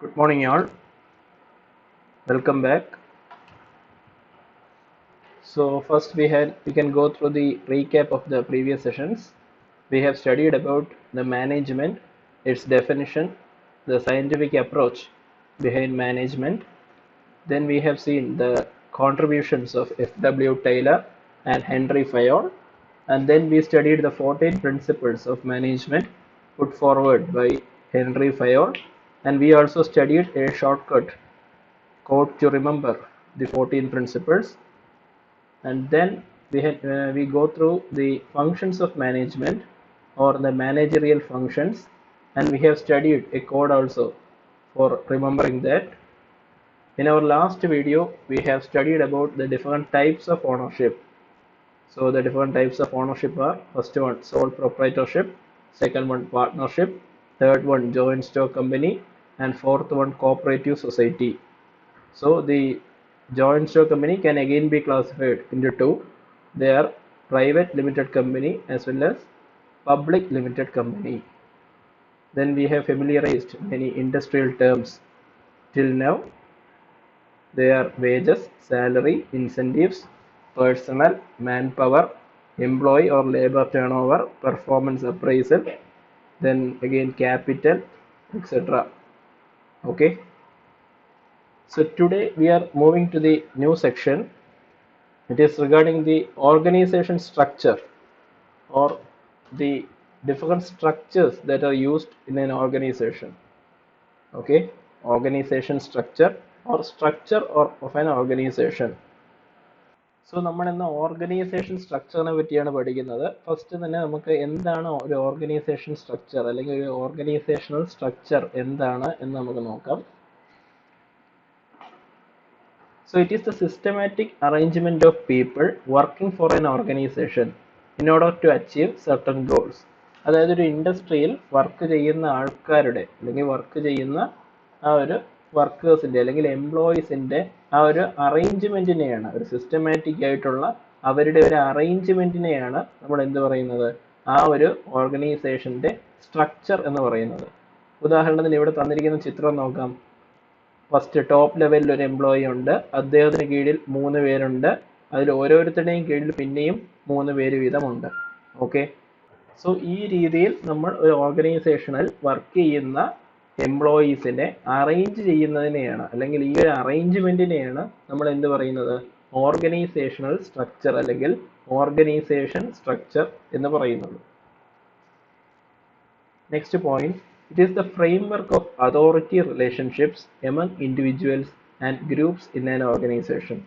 Good morning, all. Welcome back. So first we can go through the recap of the previous sessions. We have studied about the management, its definition, the scientific approach behind management. Then we have seen the contributions of F.W. Taylor and Henry Fayol. And then we studied the 14 principles of management put forward by Henry Fayol. And we also studied a shortcut code to remember the 14 principles. And then we go through the functions of management or the managerial functions, and we have studied a code also for remembering that. In our last video we have studied about the different types of ownership. So the different types of ownership are: first one sole proprietorship, second one partnership, third one joint stock company, and fourth one cooperative society. So the joint stock company can again be classified into two. They are private limited company as well as public limited company. Then we have familiarized many industrial terms till now. They are wages, salary, incentives, personnel, manpower, employee or labor turnover, performance appraisal, then again capital, etc. Okay. So today we are moving to the new section. It is regarding the organization structure or the different structures that are used in an organization. Okay, organization structure or structure of an organization. So നമ്മൾ ഇന്ന് organisation സ്ട്രക്ചറിനെ പറ്റിയാണ് പഠിക്കുന്നത്. First തന്നെ നമുക്ക് എന്താണ് ഒരു organisation structure അല്ലെങ്കിൽ ഒരു ഓർഗനൈസേഷണൽ സ്ട്രക്ചർ എന്താണ് എന്ന് നമുക്ക് നോക്കാം. So it is the systematic arrangement of people working for an organization in order to achieve certain goals. അതായത് ഒരു ഇൻഡസ്ട്രിയിൽ വർക്ക് ചെയ്യുന്ന ആൾക്കാരുടെ അല്ലെങ്കിൽ വർക്ക് ചെയ്യുന്ന ആ ഒരു വർക്കേഴ്സിൻ്റെ അല്ലെങ്കിൽ എംപ്ലോയീസിൻ്റെ ആ ഒരു അറേഞ്ച്മെൻറ്റിനെയാണ്, ഒരു സിസ്റ്റമാറ്റിക് ആയിട്ടുള്ള അവരുടെ ഒരു അറേഞ്ച്മെൻറ്റിനെയാണ് നമ്മൾ എന്ത് പറയുന്നത്, ആ ഒരു ഓർഗനൈസേഷൻ്റെ സ്ട്രക്ചർ എന്ന് പറയുന്നത്. ഉദാഹരണത്തിന് ഇവിടെ തന്നിരിക്കുന്ന ചിത്രം നോക്കാം. ഫസ്റ്റ് ടോപ്പ് ലെവലിൽ ഒരു എംപ്ലോയി ഉണ്ട്, അദ്ദേഹത്തിന് കീഴിൽ 3 പേരുണ്ട്, അതിൽ ഓരോരുത്തരുടെയും കീഴിൽ പിന്നെയും 3 പേര് വീതമുണ്ട്. ഓക്കെ, സോ ഈ രീതിയിൽ നമ്മൾ ഒരു ഓർഗനൈസേഷനിൽ വർക്ക് ചെയ്യുന്ന എംപ്ലോയീസിനെ അറേഞ്ച് ചെയ്യുന്നതിനെയാണ് അല്ലെങ്കിൽ ഈ ഒരു അറേഞ്ച്മെന്റിനെയാണ് നമ്മൾ എന്ത് പറയുന്നത്, ഓർഗനൈസേഷണൽ സ്ട്രക്ചർ അല്ലെങ്കിൽ ഓർഗനൈസേഷൻ സ്ട്രക്ചർ എന്ന് പറയുന്നത്. Next point, it is the framework of authority relationships among individuals and groups in an organization.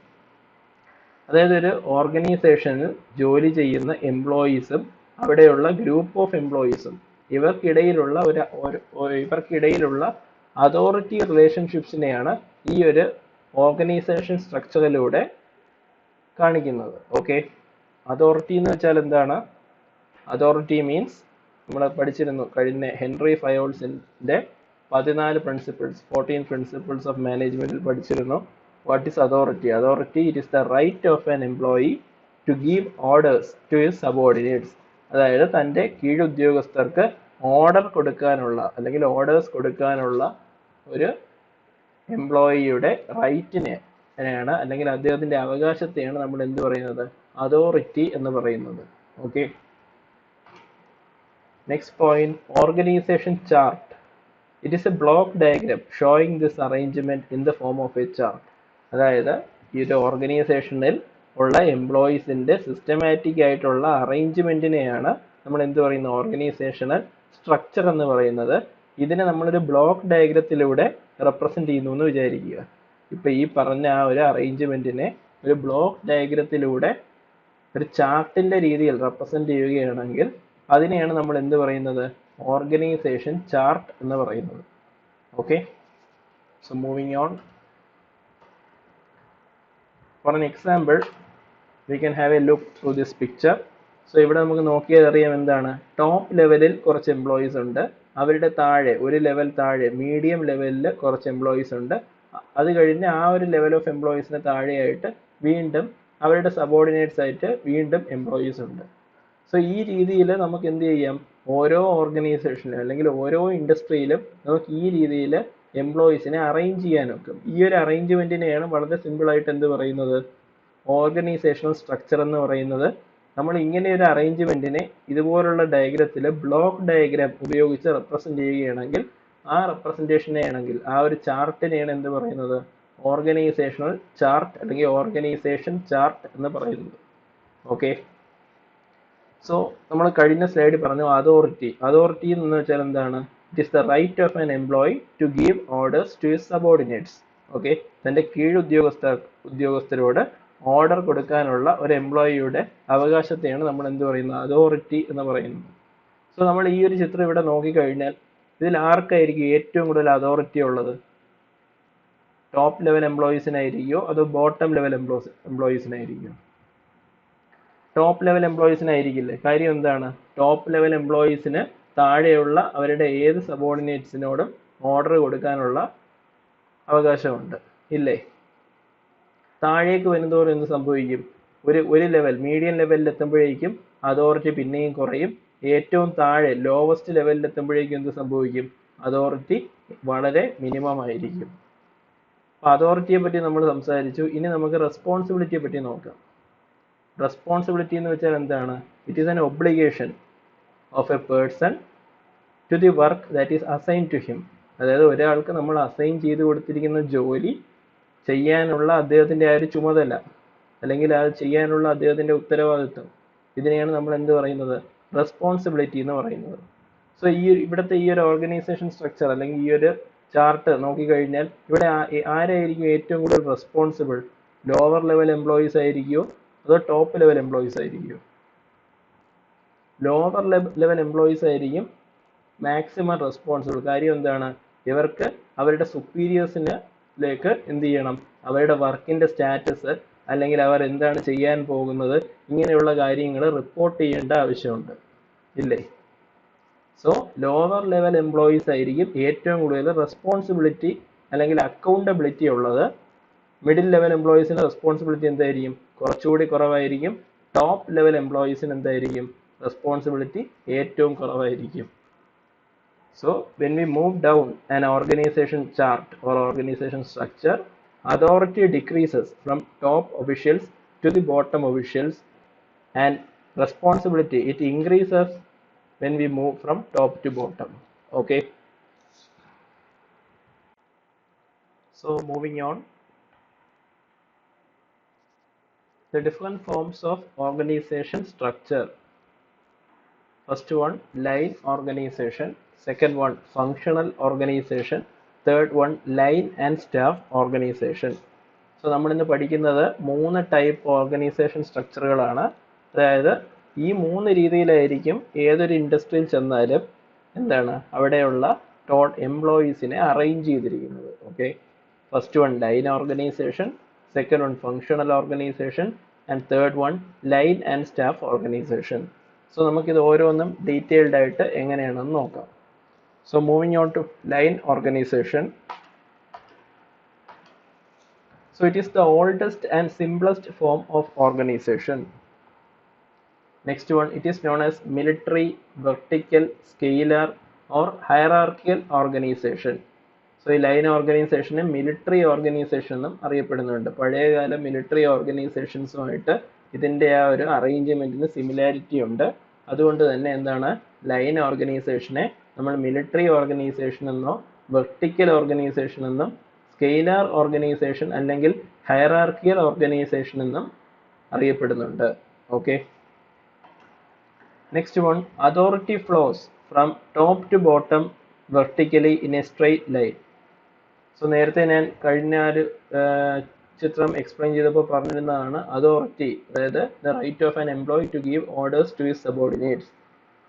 അതായത് ഒരു ഓർഗനൈസേഷനിൽ ജോലി ചെയ്യുന്ന എംപ്ലോയീസും അവിടെയുള്ള ഗ്രൂപ്പ് ഓഫ് എംപ്ലോയീസും ഇവർക്കിടയിലുള്ള അതോറിറ്റി റിലേഷൻഷിപ്സിനെയാണ് ഈ ഒരു ഓർഗനൈസേഷൻ സ്ട്രക്ചറിലൂടെ കാണിക്കുന്നത്. ഓക്കെ, അതോറിറ്റി എന്ന് വെച്ചാൽ എന്താണ്? അതോറിറ്റി മീൻസ് നമ്മൾ പഠിച്ചിരുന്നു കഴിഞ്ഞ ഹെൻറി ഫയോൾസിന്റെ 14 പ്രിൻസിപ്പിൾസ് ഓഫ് മാനേജ്മെന്റിൽ പഠിച്ചിരുന്നു. What is authority? Authority, it is the right of an employee to give orders to his subordinates. അതായത് തൻ്റെ കീഴുദ്യോഗസ്ഥർക്ക് ഓർഡർ കൊടുക്കാനുള്ള അല്ലെങ്കിൽ ഓർഡേഴ്സ് കൊടുക്കാനുള്ള ഒരു എംപ്ലോയിയുടെ റൈറ്റിനെയാണ് അല്ലെങ്കിൽ അദ്ദേഹത്തിൻ്റെ അവകാശത്തെയാണ് നമ്മൾ എന്ത് പറയുന്നത്, അതോറിറ്റി എന്ന് പറയുന്നത്. Okay, next point, organization chart. It is a block diagram showing this arrangement in the form of a chart. അതായത് ഈ ഒരു ഓർഗനൈസേഷനിൽ ഉള്ള എംപ്ലോയീസിന്റെ സിസ്റ്റമാറ്റിക് ആയിട്ടുള്ള അറേഞ്ച്മെന്റിനെയാണ് നമ്മൾ എന്ത് പറയുന്നത്, ഓർഗനൈസേഷണൽ സ്ട്രക്ചർ എന്ന് പറയുന്നത്. ഇതിനെ നമ്മളൊരു ബ്ലോക്ക് ഡയഗ്രത്തിലൂടെ റെപ്രസെന്റ് ചെയ്യുന്നു എന്ന് വിചാരിക്കുക. ഇപ്പൊ ഈ പറഞ്ഞ ആ ഒരു അറേഞ്ച്മെന്റിനെ ഒരു ബ്ലോക്ക് ഡയഗ്രത്തിലൂടെ ഒരു ചാർട്ടിന്റെ രീതിയിൽ റെപ്രസെന്റ് ചെയ്യുകയാണെങ്കിൽ അതിനെയാണ് നമ്മൾ എന്ത് പറയുന്നത്, ഓർഗനൈസേഷൻ ചാർട്ട് എന്ന് പറയുന്നത്. Okay, so moving on. For an example we can have a look through this picture. So ഇവിടെ നമുക്ക് നോക്കിയാൽ അറിയാം എന്താണ്, ടോപ്പ് ലെവലിൽ കുറച്ച് എംപ്ലോയീസ് ഉണ്ട്, അവരുടെ താഴെ ഒരു ലെവൽ താഴെ മീഡിയം ലെവലിൽ കുറച്ച് എംപ്ലോയീസ് ഉണ്ട്, അത് കഴിഞ്ഞ് ആ ഒരു ലെവൽ ഓഫ് എംപ്ലോയീസിന് താഴെയായിട്ട് വീണ്ടും അവരുടെ സബോർഡിനേറ്റ്സ് ആയിട്ട് വീണ്ടും എംപ്ലോയീസ് ഉണ്ട്. സോ ഈ രീതിയിൽ നമുക്ക് എന്ത് ചെയ്യാം, ഓരോ ഓർഗനൈസേഷനിലും അല്ലെങ്കിൽ ഓരോ ഇൻഡസ്ട്രിയിലും നമുക്ക് ഈ രീതിയിൽ എംപ്ലോയീസിനെ അറേഞ്ച് ചെയ്യാനൊക്കും. ഈ ഒരു അറേഞ്ച്മെന്റിനെയാണ് വളരെ സിമ്പിൾ ആയിട്ട് എന്ത് പറയുന്നത്, ഓർഗനൈസേഷണൽ സ്ട്രക്ചർ എന്ന് പറയുന്നത്. നമ്മൾ ഇങ്ങനെ ഒരു അറേഞ്ച്മെന്റിനെ ഇതുപോലുള്ള ഡയഗ്രത്തിൽ ബ്ലോക്ക് ഡയഗ്രാം ഉപയോഗിച്ച് റെപ്രസെന്റ് ചെയ്യുകയാണെങ്കിൽ ആ റെപ്രസെന്റേഷനെ ആണെങ്കിൽ ആ ഒരു ചാർട്ടിനെയാണ് എന്ത് പറയുന്നത്, ഓർഗനൈസേഷണൽ ചാർട്ട് അല്ലെങ്കിൽ ഓർഗനൈസേഷൻ ചാർട്ട് എന്ന് പറയുന്നത്. ഓക്കെ, സോ നമ്മൾ കഴിഞ്ഞ സ്ലൈഡിൽ പറഞ്ഞു അതോറിറ്റി എന്ന് വെച്ചാൽ എന്താണ്, it is the right of an employee to give orders to his subordinates. Okay, തന്റെ ഉദ്യോഗസ്ഥരോട് ഓർഡർ കൊടുക്കാനുള്ള ഒരു എംപ്ലോയിയുടെ അവകാശത്തെയാണ് നമ്മൾ എന്ത് പറയുന്നത്, അതോറിറ്റി എന്ന് പറയുന്നത്. സോ നമ്മൾ ഈ ഒരു ചിത്രം ഇവിടെ നോക്കിക്കഴിഞ്ഞാൽ ഇതിൽ ആർക്കായിരിക്കും ഏറ്റവും കൂടുതൽ അതോറിറ്റി ഉള്ളത്? ടോപ്പ് ലെവൽ എംപ്ലോയീസിനായിരിക്കുമോ അതോ ബോട്ടം ലെവൽ എംപ്ലോയീസിനായിരിക്കും? ടോപ്പ് ലെവൽ എംപ്ലോയീസിനായിരിക്കില്ലേ. കാര്യം എന്താണ്, ടോപ്പ് ലെവൽ എംപ്ലോയീസിന് താഴെയുള്ള അവരുടെ ഏത് സബോർഡിനേറ്റ്സിനോടും ഓർഡർ കൊടുക്കാനുള്ള അവകാശമുണ്ട്, ഇല്ലേ? താഴേക്ക് വരുന്നതോറും എന്ത് സംഭവിക്കും, ഒരു ലെവൽ മീഡിയം ലെവലിൽ എത്തുമ്പോഴേക്കും അതോറിറ്റി പിന്നെയും കുറയും. ഏറ്റവും താഴെ ലോവസ്റ്റ് ലെവലിൽ എത്തുമ്പോഴേക്കും എന്ത് സംഭവിക്കും, അതോറിറ്റി വളരെ മിനിമം ആയിരിക്കും. അപ്പോൾ അതോറിറ്റിയെ പറ്റി നമ്മൾ സംസാരിച്ചു. ഇനി നമുക്ക് റെസ്പോൺസിബിലിറ്റിയെ പറ്റി നോക്കാം. റെസ്പോൺസിബിലിറ്റി എന്ന് വെച്ചാൽ എന്താണ്, it is an obligation of a person to the work that is assign to him. അതായത് ഒരാൾക്ക് നമ്മൾ അസൈൻ ചെയ്ത് കൊടുത്തിരിക്കുന്ന ജോലി ചെയ്യാനുള്ള അദ്ദേഹത്തിൻ്റെ ആ ഒരു ചുമതല അല്ലെങ്കിൽ അത് ചെയ്യാനുള്ള അദ്ദേഹത്തിൻ്റെ ഉത്തരവാദിത്വം, ഇതിനെയാണ് നമ്മൾ എന്ത് പറയുന്നത്, റെസ്പോൺസിബിലിറ്റി എന്ന് പറയുന്നത്. സോ ഇവിടുത്തെ ഈ ഒരു ഓർഗനൈസേഷൻ സ്ട്രക്ചർ അല്ലെങ്കിൽ ഈ ഒരു ചാർട്ട് നോക്കിക്കഴിഞ്ഞാൽ ഇവിടെ ആരായിരിക്കും ഏറ്റവും കൂടുതൽ റെസ്പോൺസിബിൾ? ലോവർ ലെവൽ എംപ്ലോയീസ് ആയിരിക്കുമോ അതോ ടോപ്പ് ലെവൽ എംപ്ലോയീസ് ആയിരിക്കുമോ? ലോവർ ലെവൽ എംപ്ലോയീസ് ആയിരിക്കും മാക്സിമം റെസ്പോൺസിബിൾ. കാര്യം എന്താണ്, ഇവർക്ക് അവരുടെ സുപ്പീരിയേഴ്സിലേക്ക് എന്ത് ചെയ്യണം, അവരുടെ വർക്കിന്റെ സ്റ്റാറ്റസ് അല്ലെങ്കിൽ അവർ എന്താണ് ചെയ്യാൻ പോകുന്നത് ഇങ്ങനെയുള്ള കാര്യങ്ങൾ റിപ്പോർട്ട് ചെയ്യേണ്ട ആവശ്യമുണ്ട്, ഇല്ലേ? സോ ലോവർ ലെവൽ എംപ്ലോയീസ് ആയിരിക്കും ഏറ്റവും കൂടുതൽ റെസ്പോൺസിബിലിറ്റി അല്ലെങ്കിൽ അക്കൗണ്ടബിലിറ്റി ഉള്ളത്. മിഡിൽ ലെവൽ എംപ്ലോയീസിന് റെസ്പോൺസിബിലിറ്റി എന്തായിരിക്കും, കുറച്ചുകൂടി കുറവായിരിക്കും. ടോപ്പ് ലെവൽ എംപ്ലോയീസിന് എന്തായിരിക്കും, റെസ്പോൺസിബിലിറ്റി ഏറ്റവും കുറവായിരിക്കും. So when we move down an organization chart or organization structure, authority decreases from top officials to the bottom officials, and responsibility it increases when we move from top to bottom. Okay, so moving on, the different forms of organization structure. First one, line organization. Second one, functional organization. Third one, line and staff organization. So നമ്മൾ ഇന്ന് പഠിക്കുന്നത് 3 type organisation സ്ട്രക്ചറുകളാണ്. അതായത് ഈ 3 രീതിയിലായിരിക്കും ഏതൊരു ഇൻഡസ്ട്രിയിൽ ചെന്നാലും എന്താണ് അവിടെയുള്ള എംപ്ലോയീസിനെ അറേഞ്ച് ചെയ്തിരിക്കുന്നത്. Okay, first one line organisation, second one functional organisation, and third one line and staff organisation. So നമുക്കിത് ഓരോന്നും ഡീറ്റെയിൽഡ് ആയിട്ട് എങ്ങനെയാണെന്ന് നോക്കാം. So moving on to line organization. So it is the oldest and simplest form of organization. Next one, it is known as military, vertical, scalar or hierarchical organization. So ഈ line ഓർഗനൈസേഷനെ military organisation എന്നും അറിയപ്പെടുന്നുണ്ട്. പഴയകാല military ഓർഗനൈസേഷൻസുമായിട്ട് ഇതിൻ്റെ ആ ഒരു അറേഞ്ച്മെന്റിന് similarity ഉണ്ട്. അതുകൊണ്ട് തന്നെ എന്താണ് ലൈൻ ഓർഗനൈസേഷനെ നമ്മൾ മിലിറ്ററി ഓർഗനൈസേഷൻ എന്നോ വെർട്ടിക്കൽ ഓർഗനൈസേഷൻ എന്നും സ്കെയിലാർ ഓർഗനൈസേഷൻ അല്ലെങ്കിൽ ഹയറാർക്കിയൽ ഓർഗനൈസേഷൻ എന്നും അറിയപ്പെടുന്നുണ്ട്. Okay, next one, authority flows from top to bottom vertically in a straight line. So നേരത്തെ ഞാൻ കഴിഞ്ഞ ഒരു ചിത്രം എക്സ്പ്ലെയിൻ ചെയ്തപ്പോൾ പറഞ്ഞിരുന്നതാണ് അതോറിറ്റി, അതായത് the right of an employee to give orders to his subordinates.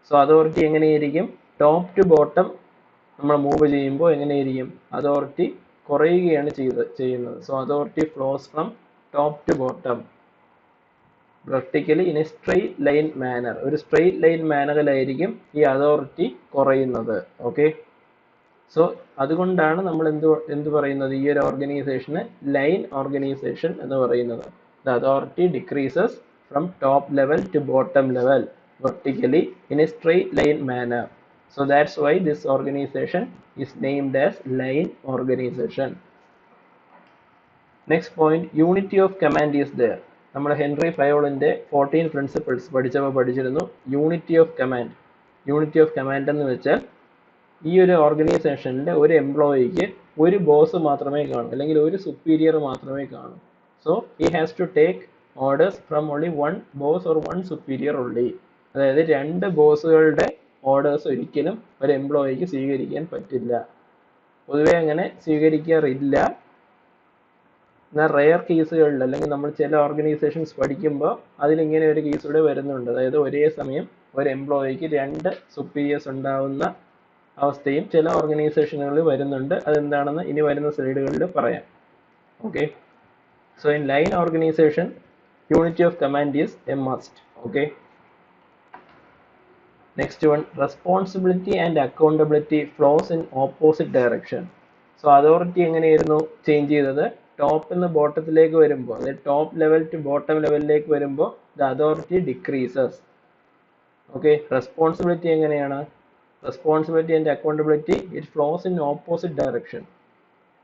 So authority എങ്ങനെയായിരിക്കും, ടോപ്പ് ടു ബോട്ടം നമ്മൾ മൂവ് ചെയ്യുമ്പോൾ എങ്ങനെയായിരിക്കും, അതോറിറ്റി കുറയുകയാണ് ചെയ്യുന്നത്. So authority flows from top to bottom vertically in a straight line manner. ഒരു straight line മാനറിലായിരിക്കും ഈ authority കുറയുന്നത്. ഓക്കെ, സോ അതുകൊണ്ടാണ് നമ്മൾ എന്ത് പറയുന്നത്, ഈ ഒരു ഓർഗനൈസേഷന് ലൈൻ ഓർഗനൈസേഷൻ എന്ന് പറയുന്നത്. The authority decreases from top level two bottom level vertically in a straight line manner. So that's why this organization is named as line organization. Next point, unity of command is there. നമ്മൾ Henry ഫയോളിന്റെ 14 principles പഠിച്ചപ്പോൾ പഠിച്ചിരുന്നു unity of command. Unity of command എന്ന് വെച്ചാൽ ഈ ഒരു ഓർഗനൈസേഷനിലെ ഒരു എംപ്ലോയിക്ക് ഒരു ബോസ് മാത്രമേ കാണൂ, അല്ലെങ്കിൽ ഒരു സുപ്പീരിയർ മാത്രമേ കാണൂ. So he has to take orders from only one boss or one superior only. അതായത് രണ്ട് ബോസുകളുടെ ഓർഡേഴ്സ് ഒരിക്കലും ഒരു എംപ്ലോയിക്ക് സ്വീകരിക്കാൻ പറ്റില്ല. പൊതുവെ അങ്ങനെ സ്വീകരിക്കാറില്ല. എന്നാൽ റെയർ കേസുകളിൽ, അല്ലെങ്കിൽ നമ്മൾ ചില ഓർഗനൈസേഷൻസ് പഠിക്കുമ്പോൾ അതിലിങ്ങനെ ഒരു കേസ് ഇവിടെ വരുന്നുണ്ട്. അതായത് ഒരേ സമയം ഒരു എംപ്ലോയിക്ക് രണ്ട് സുപ്പീരിയേഴ്സ് ഉണ്ടാവുന്ന അവസ്ഥയും ചില ഓർഗനൈസേഷനുകളിൽ വരുന്നുണ്ട്. അതെന്താണെന്ന് ഇനി വരുന്ന സ്ലൈഡുകളിൽ പറയാം. Okay, so in line organisation unity of command is a must. Okay, next one, responsibility and accountability flows in opposite direction. So authority എങ്ങനെയായിരുന്നു ചേഞ്ച് ചെയ്തത്? ടോപ്പിൽ നിന്ന് ബോട്ടത്തിലേക്ക് വരുമ്പോൾ, അതായത് ടോപ്പ് ലെവൽ ടു ബോട്ടം ലെവലിലേക്ക് വരുമ്പോൾ the authority decreases. Okay, responsibility എങ്ങനെയാണ്? Responsibility and accountability, it flows in opposite direction.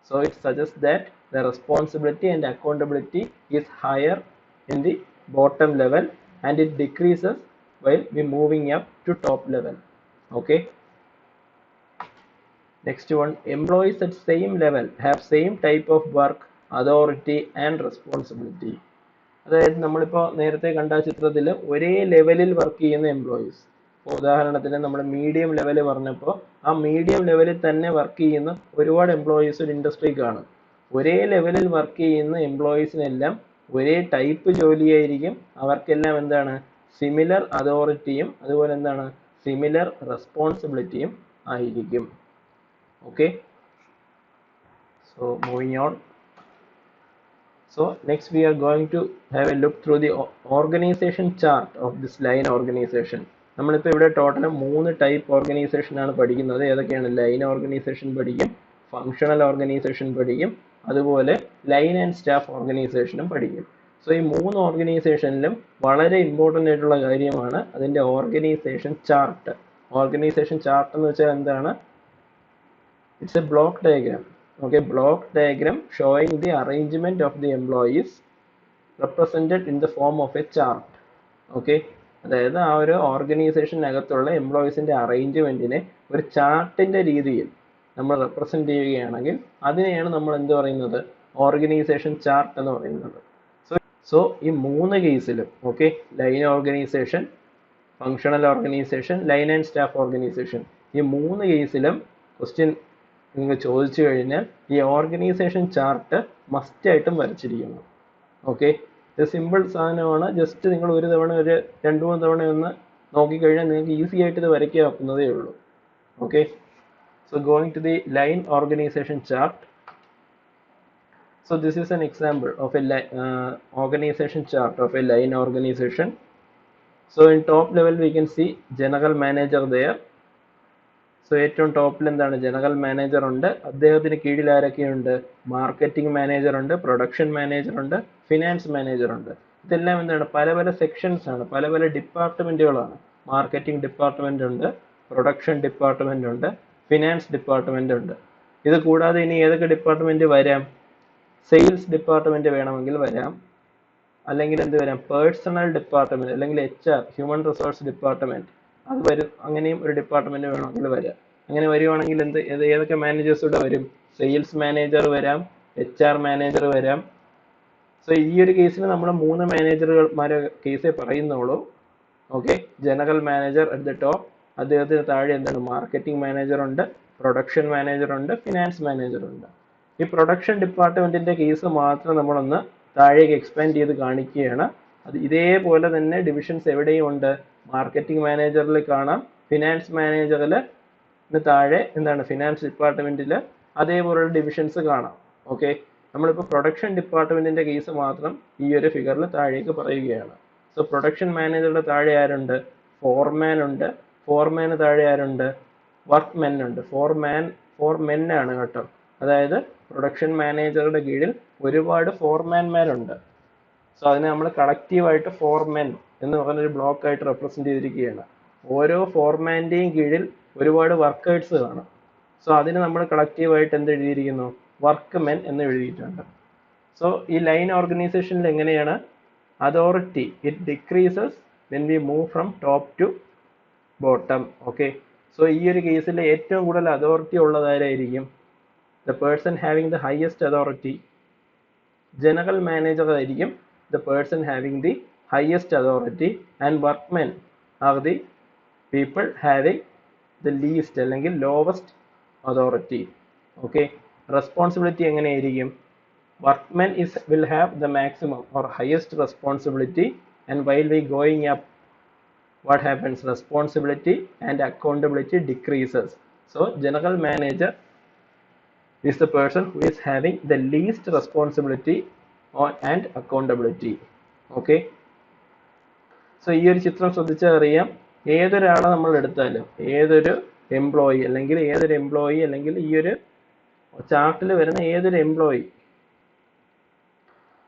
So it suggests that the responsibility and accountability is higher in the bottom level and it decreases while we moving up to top level. Okay, next one, employees at same level have same type of work, authority and responsibility. അതായത് നമ്മളിപ്പോൾ നേരത്തെ കണ്ട ചിത്രത്തിൽ ഒരേ ലെവലിൽ work ചെയ്യുന്ന employees, ഉദാഹരണത്തിന് നമ്മൾ മീഡിയം ലെവൽ പറഞ്ഞപ്പോൾ ആ മീഡിയം ലെവലിൽ തന്നെ വർക്ക് ചെയ്യുന്ന ഒരുപാട് എംപ്ലോയീസ് ഒരു ഇൻഡസ്ട്രി കാണും. ഒരേ ലെവലിൽ വർക്ക് ചെയ്യുന്ന എംപ്ലോയീസിനെല്ലാം ഒരേ ടൈപ്പ് ജോലിയായിരിക്കും. അവർക്കെല്ലാം എന്താണ്, സിമിലർ അതോറിറ്റിയും അതുപോലെ എന്താണ്, സിമിലർ റെസ്പോൺസിബിലിറ്റിയും ആയിരിക്കും. Okay, so moving on. So next we are going to have a look through the organization chart of this line organization. നമ്മളിപ്പോൾ ഇവിടെ ടോട്ടൽ 3 ടൈപ്പ് ഓർഗനൈസേഷൻ ആണ് പഠിക്കുന്നത്. ഏതൊക്കെയാണ്? ലൈൻ ഓർഗനൈസേഷൻ പഠിക്കും, ഫങ്ഷണൽ ഓർഗനൈസേഷൻ പഠിക്കും, അതുപോലെ ലൈൻ ആൻഡ് സ്റ്റാഫ് ഓർഗനൈസേഷനും പഠിക്കും. സോ ഈ 3 ഓർഗനൈസേഷനിലും വളരെ ഇമ്പോർട്ടൻ്റ് ആയിട്ടുള്ള കാര്യമാണ് അതിൻ്റെ ഓർഗനൈസേഷൻ ചാർട്ട്. ഓർഗനൈസേഷൻ ചാർട്ട് എന്ന് വെച്ചാൽ എന്താണ്? It's A block diagram. Okay, block diagram showing the arrangement of the employees represented in the form of a chart. Okay, അതായത് ആ ഒരു ഓർഗനൈസേഷനകത്തുള്ള എംപ്ലോയീസിൻ്റെ അറേഞ്ച്മെൻറ്റിനെ ഒരു ചാർട്ടിൻ്റെ രീതിയിൽ നമ്മൾ റെപ്രസെൻ്റ് ചെയ്യുകയാണെങ്കിൽ അതിനെയാണ് നമ്മൾ എന്ത് പറയുന്നത്? ഓർഗനൈസേഷൻ ചാർട്ട് എന്ന് പറയുന്നത്. സോ ഈ 3 കേസിലും, okay, line organisation, functional organisation, line and staff organisation, ഈ 3 കേസിലും ക്വസ്റ്റ്യൻ നിങ്ങൾ ചോദിച്ചു കഴിഞ്ഞാൽ ഈ ഓർഗനൈസേഷൻ ചാർട്ട് മസ്റ്റായിട്ടും വരച്ചിരിക്കുന്നു. ഓക്കെ, ഇത് സിമ്പിൾ സാധനമാണ്. ജസ്റ്റ് നിങ്ങൾ ഒരു തവണ, ഒരു 2-3 തവണ ഒന്ന് നോക്കിക്കഴിഞ്ഞാൽ നിങ്ങൾക്ക് ഈസി ആയിട്ട് ഇത് വരയ്ക്കാവുന്നതേ ഉള്ളൂ. Okay, so going to the line organisation chart. So this is an example of a organization chart of a line organization. So in top level we can see general manager there. So ഏറ്റവും ടോപ്പിൽ എന്താണ്? General manager ഉണ്ട്. അദ്ദേഹത്തിന് കീഴിൽ ആരൊക്കെയുണ്ട്? Marketing manager ഉണ്ട്, production manager ഉണ്ട്, finance manager ഉണ്ട്. ഇതെല്ലാം എന്താണ്? പല പല സെക്ഷൻസ് ആണ്, പല പല ഡിപ്പാർട്ട്മെൻറ്റുകളാണ്. മാർക്കറ്റിംഗ് ഡിപ്പാർട്ട്മെൻ്റ് ഉണ്ട്, പ്രൊഡക്ഷൻ ഡിപ്പാർട്ട്മെൻ്റ് ഉണ്ട്, ഫിനാൻസ് ഡിപ്പാർട്ട്മെൻ്റ് ഉണ്ട്. ഇത് കൂടാതെ ഇനി ഏതൊക്കെ ഡിപ്പാർട്ട്മെൻറ്റ് വരാം? സെയിൽസ് ഡിപ്പാർട്ട്മെൻറ്റ് വേണമെങ്കിൽ വരാം, അല്ലെങ്കിൽ എന്ത് വരാം? പേഴ്സണൽ ഡിപ്പാർട്ട്മെൻറ്റ്, അല്ലെങ്കിൽ HR, ഹ്യൂമൻ റിസോഴ്സ് ഡിപ്പാർട്ട്മെൻറ്റ്, അത് വരും. അങ്ങനെയും ഒരു ഡിപ്പാർട്ട്മെന്റ് വേണമെങ്കിൽ വരാം. അങ്ങനെ വരുവാണെങ്കിൽ ഏതൊക്കെ മാനേജേഴ്സ് ഇവിടെ വരും? സെയിൽസ് മാനേജർ വരാം, HR മാനേജർ വരാം. സോ ഈ ഒരു കേസിൽ നമ്മൾ 3 മാനേജർമാരെ കേസേ പറയുന്നുള്ളൂ. Okay, general manager at the top, അദ്ദേഹത്തിന് താഴെ എന്താണ്? മാർക്കറ്റിംഗ് മാനേജർ ഉണ്ട്, പ്രൊഡക്ഷൻ മാനേജർ ഉണ്ട്, ഫിനാൻസ് മാനേജർ ഉണ്ട്. ഈ പ്രൊഡക്ഷൻ ഡിപ്പാർട്ട്മെന്റിന്റെ കേസ് മാത്രം നമ്മളൊന്ന് താഴേക്ക് എക്സ്പാൻഡ് ചെയ്ത് കാണിക്കുകയാണ്. അത് ഇതേപോലെ തന്നെ ഡിവിഷൻസ് എവിടെയും ഉണ്ട്. മാർക്കറ്റിംഗ് മാനേജറിൽ കാണാം, ഫിനാൻസ് മാനേജറിൽ താഴെ എന്താണ്? ഫിനാൻസ് ഡിപ്പാർട്ട്മെന്റിൽ അതേപോലുള്ള ഡിവിഷൻസ് കാണാം. ഓക്കെ, നമ്മളിപ്പോൾ പ്രൊഡക്ഷൻ ഡിപ്പാർട്ട്മെന്റിന്റെ കേസ് മാത്രം ഈ ഒരു ഫിഗറിൽ താഴേക്ക് പറയുകയാണ്. സോ പ്രൊഡക്ഷൻ മാനേജറുടെ താഴെ ആരുണ്ട്? ഫോർമാൻ ഉണ്ട്. ഫോർമാന് താഴെ ആരുണ്ട്? വർക്ക് മെൻ ഉണ്ട്. ഫോർമെൻ ആണ് കേട്ടോ. അതായത് പ്രൊഡക്ഷൻ മാനേജറുടെ കീഴിൽ ഒരുപാട് ഫോർമാൻമാരുണ്ട്. സോ അതിനെ നമ്മൾ കളക്റ്റീവായിട്ട് ഫോർമെൻ എന്ന് പറഞ്ഞൊരു ബ്ലോക്ക് ആയിട്ട് റെപ്രസെന്റ് ചെയ്തിരിക്കുകയാണ്. ഓരോ ഫോർമാൻ്റെയും കീഴിൽ ഒരുപാട് വർക്കേഴ്സ് കാണും. സോ അതിന് നമ്മൾ കളക്റ്റീവായിട്ട് എന്ത് എഴുതിയിരിക്കുന്നു? വർക്ക്മെൻ എന്ന് എഴുതിയിട്ടുണ്ട്. സോ ഈ ലൈൻ ഓർഗനൈസേഷനിൽ എങ്ങനെയാണ്? Authority it decreases when we move from top to bottom. Okay, so ഈ ഒരു കേസിൽ ഏറ്റവും കൂടുതൽ അതോറിറ്റി ഉള്ളതായിരിക്കും? The person having the highest authority. General manager ആയിരിക്കും the person having the highest authority and workmen are the people having the least അല്ലെങ്കിൽ lowest authority. Okay, responsibility എങ്ങനെയായിരിക്കും? Workmen will have the maximum or highest responsibility, and while we going up, what happens? Responsibility and accountability decreases. So general manager is the person who is having the least responsibility and accountability. Okay, so ഈ ഒരു ചിത്രം ശ്രദ്ധിച്ചാൽ അറിയാം, ഏതൊരാളെ നമ്മൾ എടുത്താലും, ഏതൊരു employee അല്ലെങ്കിൽ ഈ ഒരു ചാർട്ടിൽ വരുന്ന ഏതൊരു എംപ്ലോയി,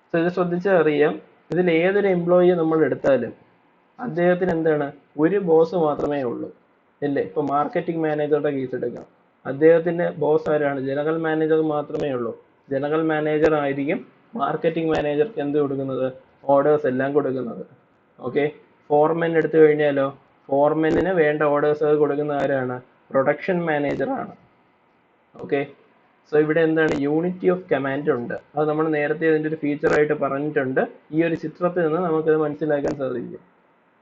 സോ ഇത് ശ്രദ്ധിച്ചാൽ അറിയാം, ഇതിൽ ഏതൊരു എംപ്ലോയിയെ നമ്മൾ എടുത്താലും അദ്ദേഹത്തിന് എന്താണ്? ഒരു ബോസ് മാത്രമേ ഉള്ളൂ, അല്ലേ? ഇപ്പൊ മാർക്കറ്റിംഗ് മാനേജറുടെ കേസ് എടുക്കാം, അദ്ദേഹത്തിന്റെ ബോസ് ആരാണ്? ജനറൽ മാനേജർ മാത്രമേ ഉള്ളൂ. ജനറൽ മാനേജർ ആയിരിക്കും മാർക്കറ്റിംഗ് മാനേജർക്ക് എന്ത് കൊടുക്കുന്നത്? ഓർഡേഴ്സ് എല്ലാം കൊടുക്കുന്നത്. ഓക്കെ, ഫോർമെൻ എടുത്തു കഴിഞ്ഞാലോ, ഫോർമെന്നിന് വേണ്ട ഓർഡേഴ്സ് കൊടുക്കുന്ന ആരാണ്? പ്രൊഡക്ഷൻ മാനേജർ ആണ്. ഓക്കെ, സോ ഇവിടെ എന്താണ്? യൂണിറ്റി ഓഫ് കമാൻഡ് ഉണ്ട്. അത് നമ്മൾ നേരത്തെ ഇതിൻ്റെ ഒരു ഫീച്ചറായിട്ട് പറഞ്ഞിട്ടുണ്ട്. ഈ ഒരു ചിത്രത്തിൽ നിന്ന് നമുക്കത് മനസ്സിലാക്കാൻ സാധിക്കും.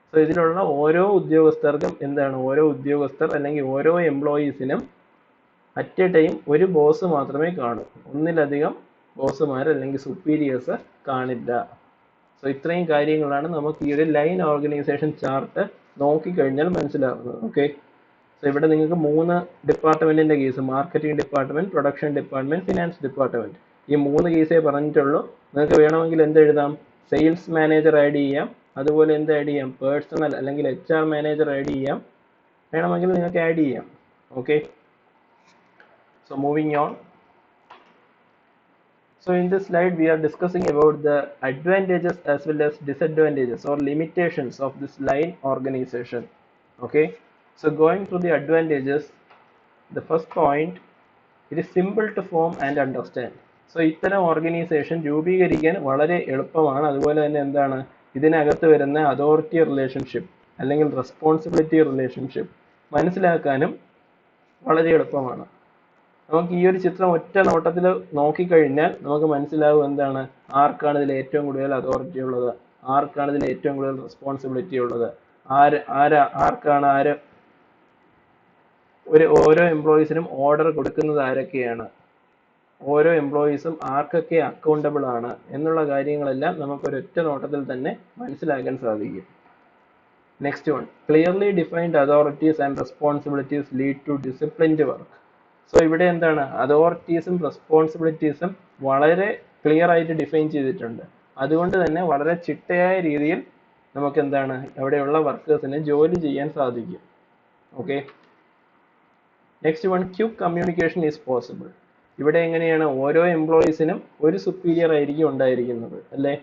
സോ ഇതിലുള്ള ഓരോ ഉദ്യോഗസ്ഥർക്കും എന്താണ്? ഓരോ ഉദ്യോഗസ്ഥർ അല്ലെങ്കിൽ ഓരോ എംപ്ലോയീസിനും അറ്റ് എ ടൈം ഒരു ബോസ് മാത്രമേ കാണൂ, ഒന്നിലധികം ബോസുമാർ അല്ലെങ്കിൽ സുപ്പീരിയേഴ്സ് കാണില്ല. സോ ഇത്രയും കാര്യങ്ങളാണ് നമുക്ക് ഈ ഒരു ലൈൻ ഓർഗനൈസേഷൻ ചാർട്ട് നോക്കിക്കഴിഞ്ഞാൽ മനസ്സിലാവുന്നത്. ഓക്കെ, സോ ഇവിടെ നിങ്ങൾക്ക് 3 ഡിപ്പാർട്ട്മെന്റിന്റെ case, marketing department, production department, finance department, ഈ 3 കേസേ പറഞ്ഞിട്ടുള്ളൂ. നിങ്ങൾക്ക് വേണമെങ്കിൽ എന്ത് എഴുതാം? സെയിൽസ് മാനേജർ ആഡ് ചെയ്യാം, അതുപോലെ എന്ത് ആഡ് ചെയ്യാം? പേഴ്സണൽ അല്ലെങ്കിൽ HR മാനേജർ ആഡ് ചെയ്യാം, വേണമെങ്കിൽ നിങ്ങൾക്ക് ആഡ് ചെയ്യാം. Okay, so moving on. So in this slide we are discussing about the advantages as well as disadvantages or limitations of this line organization. Okay, so going through the advantages, the first point, it is simple to form and understand. So ഇത്തരം organisation രൂപീകരിക്കാൻ വളരെ എളുപ്പമാണ്. അതുപോലെ തന്നെ എന്താണ്? ഇതിനകത്ത് വരുന്ന authority relationship അല്ലെങ്കിൽ റെസ്പോൺസിബിലിറ്റി റിലേഷൻഷിപ്പ് മനസ്സിലാക്കാനും വളരെ എളുപ്പമാണ്. നമുക്ക് ഈ ഒരു ചിത്രം ഒറ്റ നോട്ടത്തിൽ നോക്കിക്കഴിഞ്ഞാൽ നമുക്ക് മനസ്സിലാവും എന്താണ്? ആർക്കാണ് ഇതിൽ ഏറ്റവും കൂടുതൽ അതോറിറ്റി ഉള്ളത്, ആർക്കാണ് ഇതിൽ ഏറ്റവും കൂടുതൽ റെസ്പോൺസിബിലിറ്റി ഉള്ളത്, ആർക്കാണ് ഓരോ എംപ്ലോയീസിനും ഓർഡർ കൊടുക്കുന്നത് ആരൊക്കെയാണ്, ഓരോ എംപ്ലോയീസും ആർക്കൊക്കെ അക്കൗണ്ടബിൾ ആണ് എന്നുള്ള കാര്യങ്ങളെല്ലാം നമുക്ക് ഒരൊറ്റ നോട്ടത്തിൽ തന്നെ മനസ്സിലാക്കാൻ സാധിക്കും. Next one, clearly defined authorities and responsibilities lead to disciplined work. So ഇവിടെ എന്താണ്? അതോറിറ്റീസും റെസ്പോൺസിബിലിറ്റീസും വളരെ ക്ലിയർ ആയിട്ട് ഡിഫൈൻ ചെയ്തിട്ടുണ്ട്. അതുകൊണ്ട് തന്നെ വളരെ ചിട്ടയായ രീതിയിൽ നമുക്ക് എന്താണ്? അവിടെയുള്ള വർക്കേഴ്സിന് ജോലി ചെയ്യാൻ സാധിക്കും. Okay, next one, quick communication is possible. ഇവിടെ എങ്ങനെയാണ്? ഓരോ എംപ്ലോയീസിനും ഒരു സുപ്പീരിയർ ആയിരിക്കും ഉണ്ടായിരിക്കുന്നത്, അല്ലേ?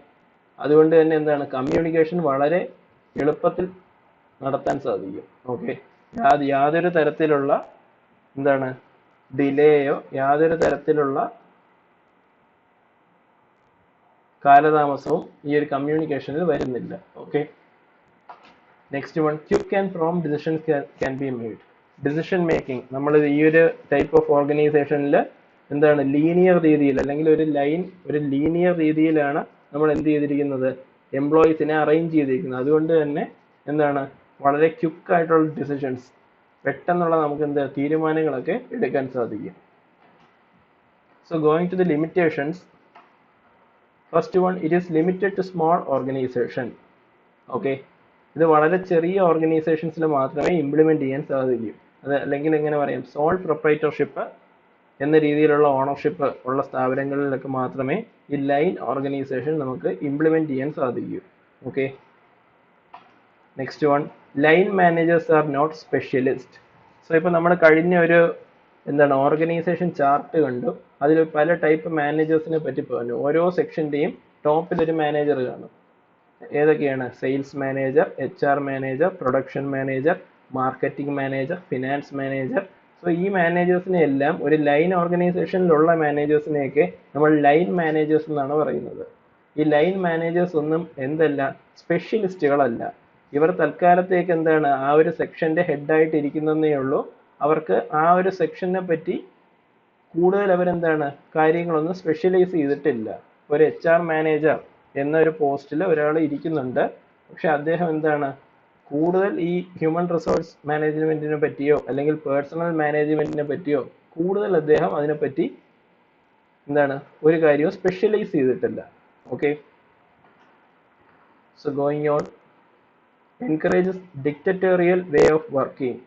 അതുകൊണ്ട് തന്നെ എന്താണ്? കമ്മ്യൂണിക്കേഷൻ വളരെ എളുപ്പത്തിൽ നടത്താൻ സാധിക്കും. ഓക്കെ, യാതൊരു തരത്തിലുള്ള എന്താണ്? ഡിലേയോ യാതൊരു തരത്തിലുള്ള കാലതാമസവും ഈ ഒരു കമ്മ്യൂണിക്കേഷനിൽ വരുന്നില്ല. Okay, next one, quick and prompt decisions can be made. Decision making നമ്മൾ ഈ ഒരു ടൈപ്പ് ഓഫ് ഓർഗനൈസേഷനിൽ എന്താണ്? ലീനിയർ രീതിയിൽ അല്ലെങ്കിൽ ഒരു ലീനിയർ രീതിയിലാണ് നമ്മൾ എന്ത് ചെയ്തിരിക്കുന്നത്? എംപ്ലോയീസിനെ അറേഞ്ച് ചെയ്തിരിക്കുന്നത്. അതുകൊണ്ട് തന്നെ എന്താണ്? വളരെ ക്വിക്ക് ആയിട്ടുള്ള ഡിസിഷൻസ്, പെട്ടെന്നുള്ള നമുക്ക് എന്താ തീരുമാനങ്ങളൊക്കെ എടുക്കാൻ സാധിക്കും. So going to the limitations, first one, it is limited to small organisation. Okay, ഇത് വളരെ ചെറിയ ഓർഗനൈസേഷൻസിൽ മാത്രമേ ഇംപ്ലിമെന്റ് ചെയ്യാൻ സാധിക്കൂ. അത് അല്ലെങ്കിൽ എങ്ങനെ പറയാം? സോൾ പ്രൊപ്പറേറ്റർഷിപ്പ് എന്ന രീതിയിലുള്ള ഓണർഷിപ്പ് ഉള്ള സ്ഥാപനങ്ങളിലൊക്കെ മാത്രമേ ഈ ലൈൻ ഓർഗനൈസേഷൻ നമുക്ക് ഇംപ്ലിമെന്റ് ചെയ്യാൻ സാധിക്കൂ. Okay, next one, line managers are not specialist. So ഇപ്പോൾ നമ്മൾ കഴിഞ്ഞ ഒരു ഓർഗനൈസേഷൻ ചാർട്ട് കണ്ടു. അതിൽ പല ടൈപ്പ് മാനേജേഴ്സിനെ പറ്റി പറഞ്ഞു. ഓരോ സെക്ഷൻ്റെയും ടോപ്പിൽ ഒരു മാനേജർ കാണും. ഏതൊക്കെയാണ്? Sales manager, HR manager, production manager, marketing manager, finance manager. So ഈ മാനേജേഴ്സിനെ എല്ലാം, ഒരു ലൈൻ ഓർഗനൈസേഷനിലുള്ള മാനേജേഴ്സിനെയൊക്കെ നമ്മൾ ലൈൻ മാനേജേഴ്സ് എന്നാണ് പറയുന്നത്. ഈ ലൈൻ മാനേജേഴ്സ് ഒന്നും എന്തല്ല, സ്പെഷ്യലിസ്റ്റുകളല്ല. ഇവർ തൽക്കാലത്തേക്ക് എന്താണ്, ആ ഒരു സെക്ഷന്റെ ഹെഡായിട്ട് ഇരിക്കുന്നതേ ഉള്ളൂ. അവർക്ക് ആ ഒരു സെക്ഷനെ പറ്റി കൂടുതൽ അവരെന്താണ് കാര്യങ്ങളൊന്നും സ്പെഷ്യലൈസ് ചെയ്തിട്ടില്ല. ഒരു HR മാനേജർ എന്നൊരു പോസ്റ്റിൽ ഒരാൾ ഇരിക്കുന്നുണ്ട്. പക്ഷെ അദ്ദേഹം എന്താണ്, കൂടുതൽ ഈ ഹ്യൂമൻ റിസോഴ്സ് മാനേജ്മെന്റിനെ പറ്റിയോ അല്ലെങ്കിൽ പേഴ്സണൽ മാനേജ്മെന്റിനെ പറ്റിയോ കൂടുതൽ അദ്ദേഹം അതിനെപ്പറ്റി എന്താണ് ഒരു കാര്യവും സ്പെഷ്യലൈസ് ചെയ്തിട്ടില്ല. Okay, so going on, encourages dictatorial way of working.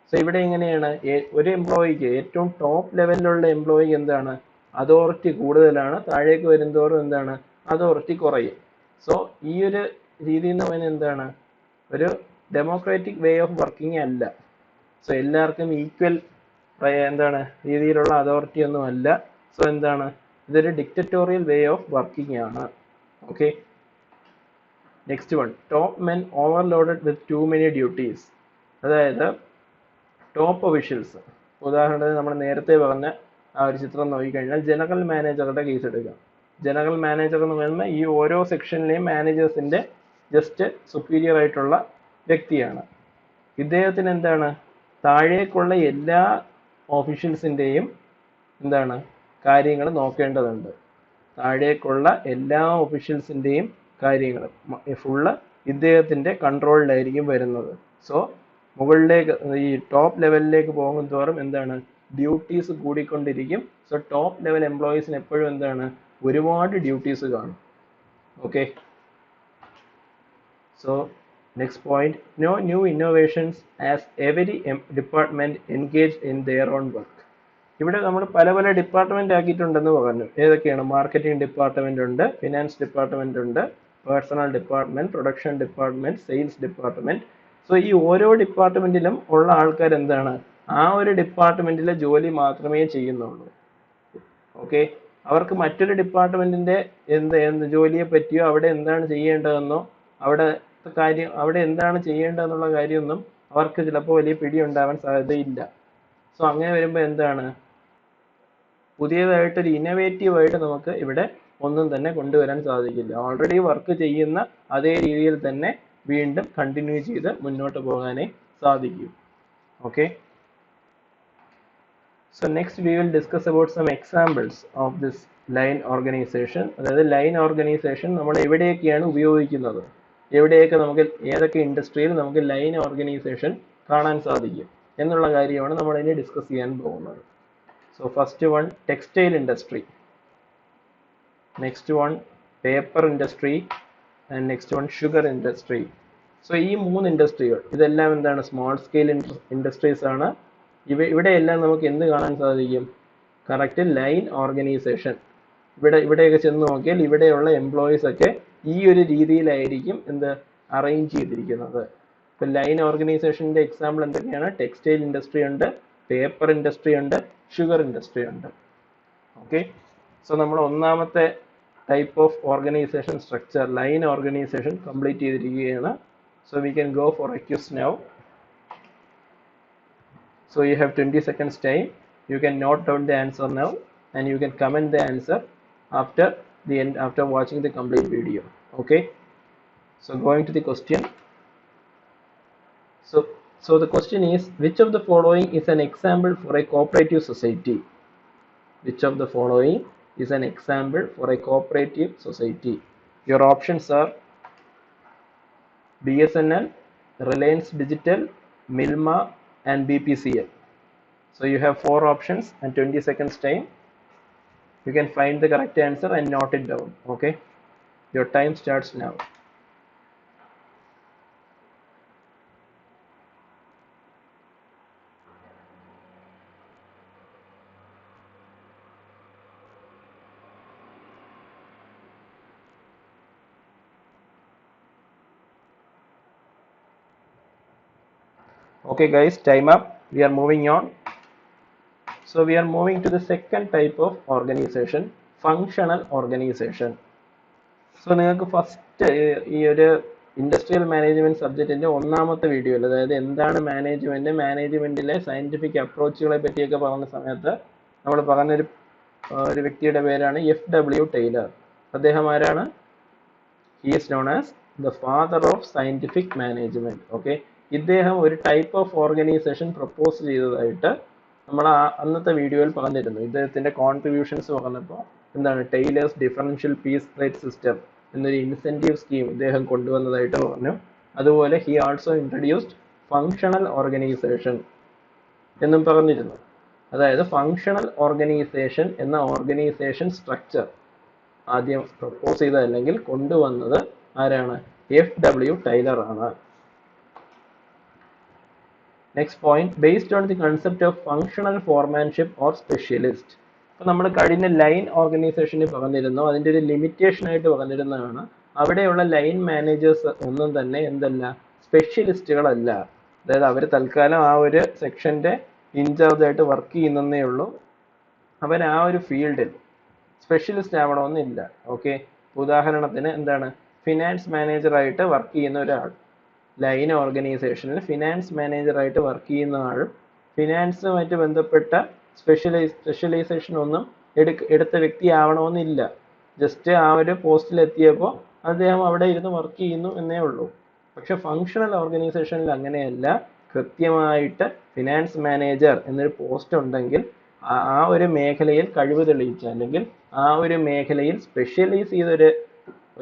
So ഇവിടെ എങ്ങനെയാണ്, ഒരു എംപ്ലോയിക്ക്, ഏറ്റവും ടോപ്പ് ലെവലിലുള്ള എംപ്ലോയിക്ക് എന്താണ്, അതോറിറ്റി കൂടുതലാണ്. താഴേക്ക് വരുന്തോറും എന്താണ്, അതോറിറ്റി കുറയും. സോ ഈ ഒരു രീതി എന്ന് പറയുന്നത് എന്താണ്, ഒരു ഡെമോക്രാറ്റിക് വേ ഓഫ് വർക്കിംഗ് അല്ല. സോ എല്ലാവർക്കും ഈക്വൽ എന്താണ് രീതിയിലുള്ള അതോറിറ്റി ഒന്നും അല്ല. സോ എന്താണ്, ഇതൊരു ഡിക്റ്ററ്റോറിയൽ വേ ഓഫ് വർക്കിംഗ് ആണ്. Okay, next one, top men overloaded with too many duties. അതായത് ടോപ്പ് ഒഫീഷ്യൽസ്, ഉദാഹരണത്തിന് നമ്മൾ നേരത്തെ പറഞ്ഞ ആ ഒരു ചിത്രം നോക്കിക്കഴിഞ്ഞാൽ ജനറൽ മാനേജറുടെ കേസ് എടുക്കാം. ജനറൽ മാനേജർ എന്ന് പറയുമ്പോൾ ഈ ഓരോ സെക്ഷനിലെയും മാനേജേഴ്സിന്റെ ജസ്റ്റ് സുപ്പീരിയർ ആയിട്ടുള്ള വ്യക്തിയാണ്. ഇദ്ദേഹത്തിന് എന്താണ്, താഴേക്കുള്ള എല്ലാ ഓഫീഷ്യൽസിന്റെയും എന്താണ് കാര്യങ്ങൾ നോക്കേണ്ടതുണ്ട്. താഴേക്കുള്ള എല്ലാ ഒഫീഷ്യൽസിന്റെയും കാര്യങ്ങൾ ഫുള്ള് ഇദ്ദേഹത്തിന്റെ കൺട്രോളിലായിരിക്കും വരുന്നത്. സോ മുകളിലേക്ക്, ഈ ടോപ്പ് ലെവലിലേക്ക് പോകും തോറും എന്താണ്, ഡ്യൂട്ടീസ് കൂടിക്കൊണ്ടിരിക്കും. സോ ടോപ്പ് ലെവൽ എംപ്ലോയീസിന് എപ്പോഴും എന്താണ്, ഒരുപാട് ഡ്യൂട്ടീസ് കാണും. Okay, so next point, no new innovations as every department engage in their own work. ഇവിടെ നമ്മൾ പല പല ഡിപ്പാർട്ട്മെന്റ് ആക്കിയിട്ടുണ്ടെന്ന് പറഞ്ഞു. ഏതൊക്കെയാണ്, മാർക്കറ്റിംഗ് ഡിപ്പാർട്ട്മെന്റ് ഉണ്ട്, ഫിനാൻസ് ഡിപ്പാർട്ട്മെന്റ് ഉണ്ട്, personnel department, production department, sales department. So ഈ ഓരോ ഡിപ്പാർട്ട്മെന്റിലും ഉള്ള ആൾക്കാർ എന്താണ്, ആ ഒരു ഡിപ്പാർട്ട്മെന്റിലെ ജോലി മാത്രമേ ചെയ്യുന്നുള്ളൂ. ഓക്കെ, അവർക്ക് മറ്റൊരു ഡിപ്പാർട്ട്മെന്റിന്റെ എന്ത് ജോലിയെ പറ്റിയോ അവിടെ എന്താണ് ചെയ്യേണ്ടതെന്നോ അവിടെ എന്താണ് ചെയ്യേണ്ടതെന്നുള്ള കാര്യമൊന്നും അവർക്ക് ചിലപ്പോൾ വലിയ പിടി ഉണ്ടാവാൻ സാധ്യതയില്ല. സോ അങ്ങനെ വരുമ്പോൾ എന്താണ്, പുതിയതായിട്ടൊരു ഇന്നോവേറ്റീവ് ആയിട്ട് നമുക്ക് ഇവിടെ ഒന്നും തന്നെ കൊണ്ടുവരാൻ സാധിക്കില്ല. ഓൾറെഡി വർക്ക് ചെയ്യുന്ന അതേ രീതിയിൽ തന്നെ വീണ്ടും കണ്ടിന്യൂ ചെയ്ത് മുന്നോട്ട് പോകാനേ സാധിക്കും. Okay, so next we will discuss about some examples of this line organisation. അതായത് ലൈൻ ഓർഗനൈസേഷൻ നമ്മൾ എവിടെയൊക്കെയാണ് ഉപയോഗിക്കുന്നത്, എവിടെയൊക്കെ നമുക്ക്, ഏതൊക്കെ ഇൻഡസ്ട്രിയിൽ നമുക്ക് ലൈൻ ഓർഗനൈസേഷൻ കാണാൻ സാധിക്കും എന്നുള്ള കാര്യമാണ് നമ്മൾ ഇനി ഡിസ്കസ് ചെയ്യാൻ പോകുന്നത്. So first one, textile industry. Next one, paper industry. And next one, sugar industry. So ഈ മൂന്ന് ഇൻഡസ്ട്രികൾ, ഇതെല്ലാം എന്താണ്, സ്മോൾ സ്കെയിൽ ഇൻഡസ്ട്രീസ് ആണ്. ഇവിടെയെല്ലാം നമുക്ക് എന്ത് കാണാൻ സാധിക്കും, കറക്റ്റ് ലൈൻ ഓർഗനൈസേഷൻ. ഇവിടെയൊക്കെ ചെന്ന് നോക്കിയാൽ ഇവിടെയുള്ള എംപ്ലോയീസ് ഒക്കെ ഈ ഒരു രീതിയിലായിരിക്കും അറേഞ്ച് ചെയ്തിരിക്കുന്നത്. ഇപ്പൊ ലൈൻ ഓർഗനൈസേഷന്റെ എക്സാമ്പിൾ എന്തൊക്കെയാണ്, ടെക്സ്റ്റൈൽ ഇൻഡസ്ട്രി ഉണ്ട്, പേപ്പർ ഇൻഡസ്ട്രി ഉണ്ട്, ഷുഗർ ഇൻഡസ്ട്രി ഉണ്ട്. ഓക്കെ, സോ നമ്മൾ ഒന്നാമത്തെ type of organisation structure, line organisation complete ചെയ്തിരിക്കുകയാണ്. So we can go for a quiz now. So you have 20 seconds time. You can note down the answer now and you can comment the answer after the end, after watching the complete video. Okay, so going to the question. So the question is, which of the following is an example for a cooperative society? Which of the following is an example for a cooperative society? Your options are BSNL, Reliance Digital, Milma and BPCL. So you have 4 options and 20 seconds time. You can find the correct answer and note it down. Okay, your time starts now. Okay guys, time up. We are moving on. So we are moving to the second type of organization, functional organization. So നിങ്ങൾക്ക് first ഈ ഒരു industrial management സബ്ജക്റ്റിന്റെ ഒന്നാമത്തെ വീഡിയോയിൽ, അതായത് എന്താണ് management, മാനേജ്മെന്റിലെ scientific അപ്രോച്ചുകളെ പറ്റിയൊക്കെ പറഞ്ഞ സമയത്ത് നമ്മൾ പറഞ്ഞൊരു ഒരു വ്യക്തിയുടെ പേരാണ് FW ടൈലർ. അദ്ദേഹം ആരാണ്? He is known as the father of scientific management. Okay, ഇദ്ദേഹം ഒരു ടൈപ്പ് ഓഫ് ഓർഗനൈസേഷൻ പ്രപ്പോസ് ചെയ്തതായിട്ട് നമ്മൾ അന്നത്തെ വീഡിയോയിൽ പറഞ്ഞിരുന്നു. ഇദ്ദേഹത്തിന്റെ കോൺട്രിബ്യൂഷൻസ് പറഞ്ഞപ്പോൾ എന്താണ്, Taylor's differential piece rate system എന്നൊരു ഇൻസെന്റീവ് സ്കീം ഇദ്ദേഹം കൊണ്ടുവന്നതായിട്ട് പറഞ്ഞു. അതുപോലെ he also introduced functional organisation എന്നും പറഞ്ഞിരുന്നു. അതായത് ഫങ്ഷണൽ ഓർഗനൈസേഷൻ എന്ന ഓർഗനൈസേഷൻ സ്ട്രക്ചർ ആദ്യം പ്രപ്പോസ് ചെയ്ത അല്ലെങ്കിൽ കൊണ്ടുവന്നത് ആരാണ്? FW ടൈലർ ആണ്. Next point, based on the concept of functional foremanship or specialist. അപ്പോൾ നമ്മൾ കഴിഞ്ഞ ലൈൻ ഓർഗനൈസേഷനിൽ പറഞ്ഞിരുന്നു, അതിൻ്റെ ഒരു ലിമിറ്റേഷൻ ആയിട്ട് പറഞ്ഞിരുന്നതാണ് അവിടെയുള്ള ലൈൻ മാനേജേഴ്സ് ഒന്നും തന്നെ എന്തല്ല, സ്പെഷ്യലിസ്റ്റുകളല്ല. അതായത് അവർ തൽക്കാലം ആ ഒരു സെക്ഷന്റെ ഇൻചാർജ് ആയിട്ട് വർക്ക് ചെയ്യുന്നേ ഉള്ളൂ. അവർ ആ ഒരു ഫീൽഡിൽ സ്പെഷ്യലിസ്റ്റ് ആവണമെന്നില്ല. ഓക്കെ, ഉദാഹരണത്തിന് എന്താണ്, ഫിനാൻസ് മാനേജറായിട്ട് വർക്ക് ചെയ്യുന്ന ഒരാൾ, ലൈൻ ഓർഗനൈസേഷനിൽ ഫിനാൻസ് മാനേജറായിട്ട് വർക്ക് ചെയ്യുന്ന ആളും ഫിനാൻസുമായിട്ട് ബന്ധപ്പെട്ട സ്പെഷ്യലൈസേഷൻ ഒന്നും എടുത്ത വ്യക്തി ആവണമെന്നില്ല. ജസ്റ്റ് ആ ഒരു പോസ്റ്റിൽ എത്തിയപ്പോൾ അദ്ദേഹം അവിടെ ഇരുന്ന് വർക്ക് ചെയ്യുന്നു എന്നേ ഉള്ളൂ. പക്ഷെ ഫങ്ഷണൽ ഓർഗനൈസേഷനിൽ അങ്ങനെയല്ല. കൃത്യമായിട്ട് ഫിനാൻസ് മാനേജർ എന്നൊരു പോസ്റ്റ് ഉണ്ടെങ്കിൽ ആ ഒരു മേഖലയിൽ കഴിവ് തെളിയിച്ച അല്ലെങ്കിൽ ആ ഒരു മേഖലയിൽ സ്പെഷ്യലൈസ് ചെയ്ത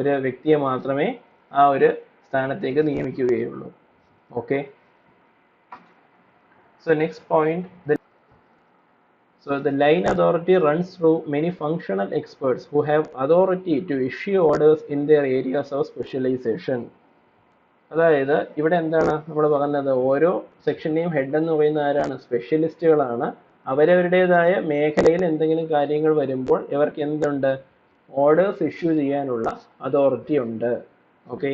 ഒരു വ്യക്തിയെ മാത്രമേ ആ ഒരു സ്ഥാനത്തേക്ക് നിയമിക്കുകയുള്ളൂ. Okay, so next point, the line authority runs through many functional experts who have authority to issue orders in their areas of specialization. അതായത് ഇവിടെ എന്താണ് നമ്മൾ പറഞ്ഞത്, ഓരോ സെക്ഷന്റെയും ഹെഡ് എന്ന് പറയുന്ന ആരാണ്? സ്പെഷ്യലിസ്റ്റുകളാണ്. അവരവരുടേതായ മേഖലയിൽ എന്തെങ്കിലും കാര്യങ്ങൾ വരുമ്പോൾ ഇവർക്ക് എന്തുണ്ട്? ഓർഡേഴ്സ് ഇഷ്യൂ ചെയ്യാനുള്ള അതോറിറ്റി ഉണ്ട്. Okay,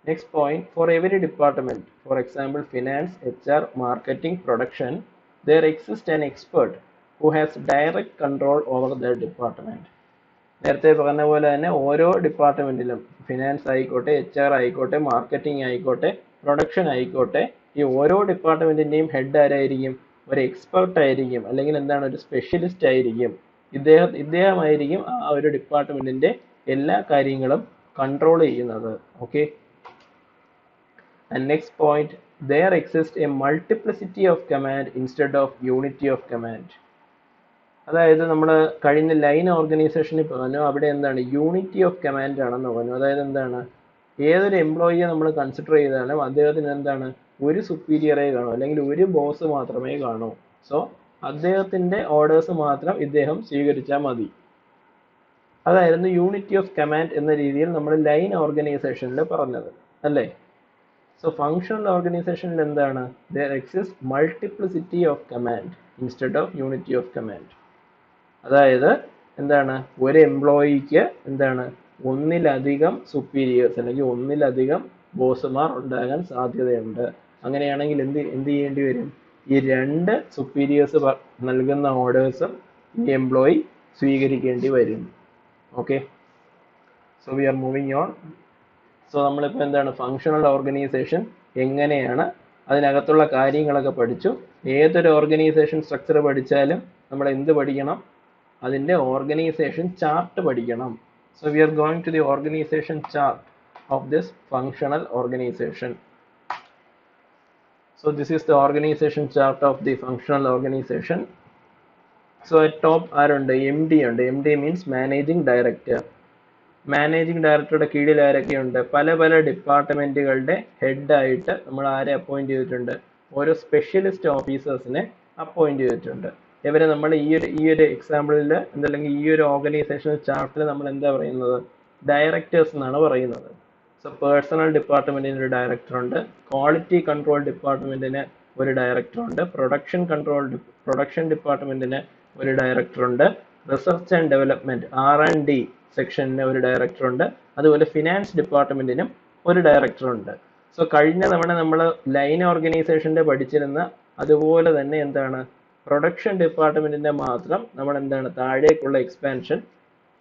next point, for every department, for example finance, HR, marketing, production, there exists an expert who has direct control over their department. നേരത്തെ പറഞ്ഞ പോലെ തന്നെ ഓരോ ഡിപ്പാർട്ട്മെന്റിലും, ഫിനാൻസ് ആയിക്കോട്ടെ, HR ആയിക്കോട്ടെ, മാർക്കറ്റിംഗ് ആയിക്കോട്ടെ, പ്രൊഡക്ഷൻ ആയിക്കോട്ടെ, ഈ ഓരോ ഡിപ്പാർട്ട്മെന്റിന്റെയും ഹെഡ് ആരായിരിക്കും? ഒരു എക്സ്പെർട്ട് ആയിരിക്കും, അല്ലെങ്കിൽ എന്താണ്, ഒരു സ്പെഷ്യലിസ്റ്റ് ആയിരിക്കും. ഇദ്ദേഹമായിരിക്കും ആ ഒരു ഡിപ്പാർട്ട്മെന്റിന്റെ എല്ലാ കാര്യങ്ങളും കൺട്രോൾ ചെയ്യുന്നത്. Okay, and next point, there exists a multiplicity of command instead of unity of command. അതായത് നമ്മൾ കഴിഞ്ഞ ലൈൻ ഓർഗനൈസേഷനിൽ പറഞ്ഞു, അവിടെ എന്താണ്, യൂണിറ്റി ഓഫ് കമാൻഡ് ആണെന്ന് പറഞ്ഞു. അതായത് എന്താണ്, ഏതൊരു എംപ്ലോയിയെ നമ്മൾ കൺസിഡർ ചെയ്താലും അദ്ദേഹത്തിന് എന്താണ്, ഒരു സുപ്പീരിയറെ കാണൂ, അല്ലെങ്കിൽ ഒരു ബോസ് മാത്രമേ കാണൂ. സോ അദ്ദേഹത്തിന്റെ ഓർഡേഴ്സ് മാത്രം ഇദ്ദേഹം സ്വീകരിച്ചാൽ മതി. അതായിരുന്നു യൂണിറ്റി ഓഫ് കമാൻഡ് എന്ന രീതിയിൽ നമ്മൾ ലൈൻ ഓർഗനൈസേഷനിൽ പറഞ്ഞത്, അല്ലേ? So functional organization എന്താണ്, there exists multiplicity of command instead of unity of command. അതായത് എന്താണ്, ഒരു എംപ്ലോയിക്ക് എന്താണ്, ഒന്നിലധികം സുപ്പീരിയേഴ്സ് അല്ലെങ്കിൽ ഒന്നിലധികം ബോസുമാർ ഉണ്ടാകാൻ സാധ്യതയുണ്ട്. അങ്ങനെയാണെങ്കിൽ എന്ത് ചെയ്യേണ്ടി വരും? ഈ രണ്ട് സുപ്പീരിയേഴ്സ് നൽകുന്ന ഓർഡേഴ്സും ഈ എംപ്ലോയി സ്വീകരിക്കേണ്ടി വരും. Okay, so we are moving on. So നമ്മളിപ്പോൾ എന്താണ്, ഫങ്ഷണൽ ഓർഗനൈസേഷൻ എങ്ങനെയാണ്, അതിനകത്തുള്ള കാര്യങ്ങളൊക്കെ പഠിച്ചു. ഏതൊരു ഓർഗനൈസേഷൻ സ്ട്രക്ചർ പഠിച്ചാലും നമ്മൾ എന്ത് പഠിക്കണം? അതിൻ്റെ ഓർഗനൈസേഷൻ ചാർട്ട് പഠിക്കണം. So we are going to the organisation chart of this functional organisation. So this is the organisation chart of the functional organisation. So at top ആരുണ്ട്? MD ഉണ്ട്. MD means managing director. Managing ഡയറക്ടറുടെ കീഴിൽ ആരൊക്കെയുണ്ട്? പല പല ഡിപ്പാർട്ട്മെന്റുകളുടെ ഹെഡായിട്ട് നമ്മൾ ആരെ appoint ചെയ്തിട്ടുണ്ട്? ഓരോ സ്പെഷ്യലിസ്റ്റ് ഓഫീസേഴ്സിനെ അപ്പോയിന്റ് ചെയ്തിട്ടുണ്ട്. ഇവരെ നമ്മൾ ഈ ഒരു എക്സാമ്പിളിൽ അല്ലെങ്കിൽ ഈ ഒരു ഓർഗനൈസേഷണൽ ചാർട്ടിൽ നമ്മൾ എന്താ പറയുന്നത്? ഡയറക്ടേഴ്സ് എന്നാണ് പറയുന്നത്. സോ പേഴ്സണൽ ഡിപ്പാർട്ട്മെന്റിന് ഒരു ഡയറക്ടറുണ്ട്, ക്വാളിറ്റി കൺട്രോൾ ഡിപ്പാർട്ട്മെന്റിന് ഒരു ഡയറക്ടറുണ്ട്, പ്രൊഡക്ഷൻ ഡിപ്പാർട്ട്മെന്റിന് ഒരു ഡയറക്ടറുണ്ട്, റിസർച്ച് ആൻഡ് ഡെവലപ്മെന്റ് R&D സെക്ഷനിന് ഒരു ഡയറക്ടറുണ്ട്, അതുപോലെ ഫിനാൻസ് ഡിപ്പാർട്ട്മെന്റിനും ഒരു ഡയറക്ടറുണ്ട്. സോ കഴിഞ്ഞ തവണ നമ്മൾ ലൈൻ ഓർഗനൈസേഷന്റെ പഠിച്ചിരുന്ന അതുപോലെ തന്നെ എന്താണ്, പ്രൊഡക്ഷൻ ഡിപ്പാർട്ട്മെന്റിന്റെ മാത്രം നമ്മൾ എന്താണ് താഴേക്കുള്ള എക്സ്പാൻഷൻ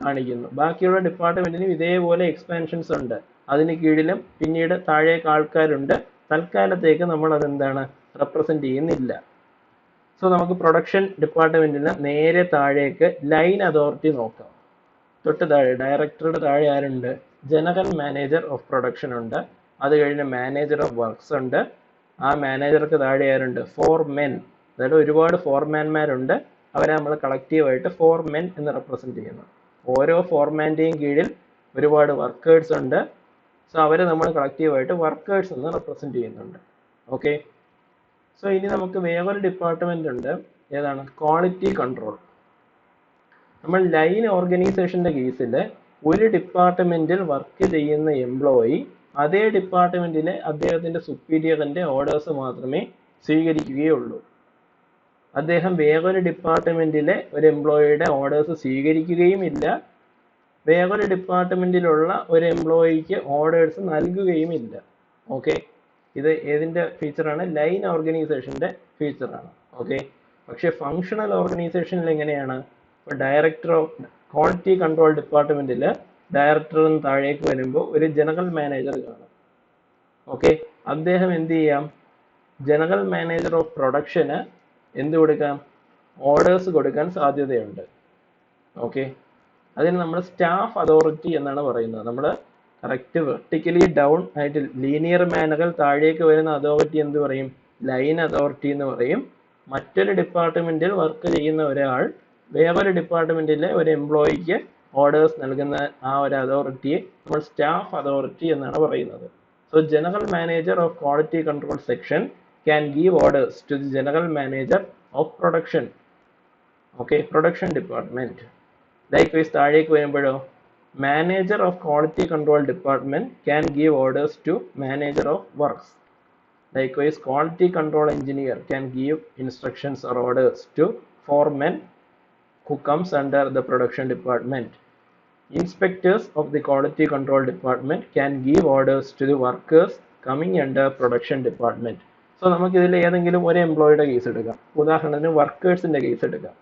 കാണിക്കുന്നു. ബാക്കിയുള്ള ഡിപ്പാർട്ട്മെന്റിനും ഇതേപോലെ എക്സ്പാൻഷൻസ് ഉണ്ട്. അതിന് കീഴിലും പിന്നീട് താഴേക്ക് ആൾക്കാരുണ്ട്. തൽക്കാലത്തേക്ക് നമ്മൾ അതെന്താണ് റെപ്രസെന്റ് ചെയ്യുന്നില്ല. സോ നമുക്ക് പ്രൊഡക്ഷൻ ഡിപ്പാർട്ട്മെന്റിന് നേരെ താഴേക്ക് ലൈൻ അതോറിറ്റി നോക്കാം. തൊട്ട് താഴെ ഡയറക്ടറുടെ താഴെ ആരുണ്ട്? ജനറൽ മാനേജർ ഓഫ് പ്രൊഡക്ഷൻ ഉണ്ട്. അത് കഴിഞ്ഞ് മാനേജർ ഓഫ് വർക്ക്സ് ഉണ്ട്. ആ മാനേജർക്ക് താഴെ ആരുണ്ട്? ഫോർമെൻ. അതായത് ഒരുപാട് ഫോർമാൻമാരുണ്ട്. അവരെ നമ്മൾ കളക്റ്റീവായിട്ട് ഫോർമെൻ എന്ന് റെപ്രസെന്റ് ചെയ്യുന്നു. ഓരോ ഫോർമാൻ്റെയും കീഴിൽ ഒരുപാട് വർക്കേഴ്സ് ഉണ്ട്. സോ അവരെ നമ്മൾ കളക്റ്റീവായിട്ട് വർക്കേഴ്സ് എന്ന് റെപ്രസെന്റ് ചെയ്യുന്നുണ്ട്. ഓക്കെ. സോ ഇനി നമുക്ക് വേറൊരു ഡിപ്പാർട്ട്മെന്റ് ഉണ്ട്. ഏതാണ്? Quality control. നമ്മൾ ലൈൻ ഓർഗനൈസേഷന്റെ കേസിൽ ഒരു ഡിപ്പാർട്ട്മെന്റിൽ വർക്ക് ചെയ്യുന്ന എംപ്ലോയി അതേ ഡിപ്പാർട്ട്മെന്റിലെ അദ്ദേഹത്തിന്റെ സുപ്പീരിയറിന്റെ ഓർഡേഴ്സ് മാത്രമേ സ്വീകരിക്കുകയുള്ളൂ. അദ്ദേഹം വേറൊരു ഡിപ്പാർട്ട്മെന്റിലെ ഒരു എംപ്ലോയിയുടെ ഓർഡേഴ്സ് സ്വീകരിക്കുകയും ഇല്ല. വേറൊരു ഡിപ്പാർട്ട്മെന്റിലുള്ള ഒരു എംപ്ലോയിക്ക് ഓർഡേഴ്സ് നൽകുകയും ഇല്ല. ഓക്കെ. ഇത് ഏതിന്റെ ഫീച്ചറാണ്? ലൈൻ ഓർഗനൈസേഷന്റെ ഫീച്ചറാണ്. ഓക്കെ. പക്ഷെ ഫങ്ഷണൽ ഓർഗനൈസേഷനിൽ എങ്ങനെയാണ്? ഇപ്പോൾ ഡയറക്ടർ ഓഫ് ക്വാളിറ്റി കൺട്രോൾ ഡിപ്പാർട്ട്മെന്റിൽ ഡയറക്ടറിന് താഴേക്ക് വരുമ്പോൾ ഒരു ജനറൽ മാനേജർ കാണും. ഓക്കെ. അദ്ദേഹം എന്ത് ചെയ്യാം? ജനറൽ മാനേജർ ഓഫ് പ്രൊഡക്ഷന് എന്ത് കൊടുക്കാം? ഓർഡേഴ്സ് കൊടുക്കാൻ സാധ്യതയുണ്ട്. ഓക്കെ. അതിന് നമ്മൾ സ്റ്റാഫ് അതോറിറ്റി എന്നാണ് പറയുന്നത്. നമ്മൾ കറക്റ്റ് വെർട്ടിക്കലി ഡൗൺ ആയിട്ട് ലീനിയർ മാനറിൽ താഴേക്ക് വരുന്ന അതോറിറ്റി എന്ത് പറയും? ലൈൻ അതോറിറ്റി എന്ന് പറയും. മറ്റൊരു ഡിപ്പാർട്ട്മെന്റിൽ വർക്ക് ചെയ്യുന്ന ഒരാൾ വേറൊരു ഡിപ്പാർട്ട്മെന്റിലെ ഒരു എംപ്ലോയിക്ക് ഓർഡേഴ്സ് നൽകുന്ന ആ ഒരു അതോറിറ്റിയെ നമ്മൾ സ്റ്റാഫ് അതോറിറ്റി എന്നാണ് പറയുന്നത്. So general manager of quality control section can give orders to the general manager of production. Okay, production department. Likewise, താഴേക്ക് വരുമ്പോഴോ manager of quality control department can give orders to manager of works. Likewise, quality control engineer can give instructions or orders to foreman who comes under the production department. Inspectors of the quality control department can give orders to the workers coming under production department. So നമുക്കിതിൽ ഏതെങ്കിലും ഒരു എംപ്ലോയിയുടെ case എടുക്കാം. ഉദാഹരണത്തിന് വർക്കേഴ്സിന്റെ case എടുക്കാം.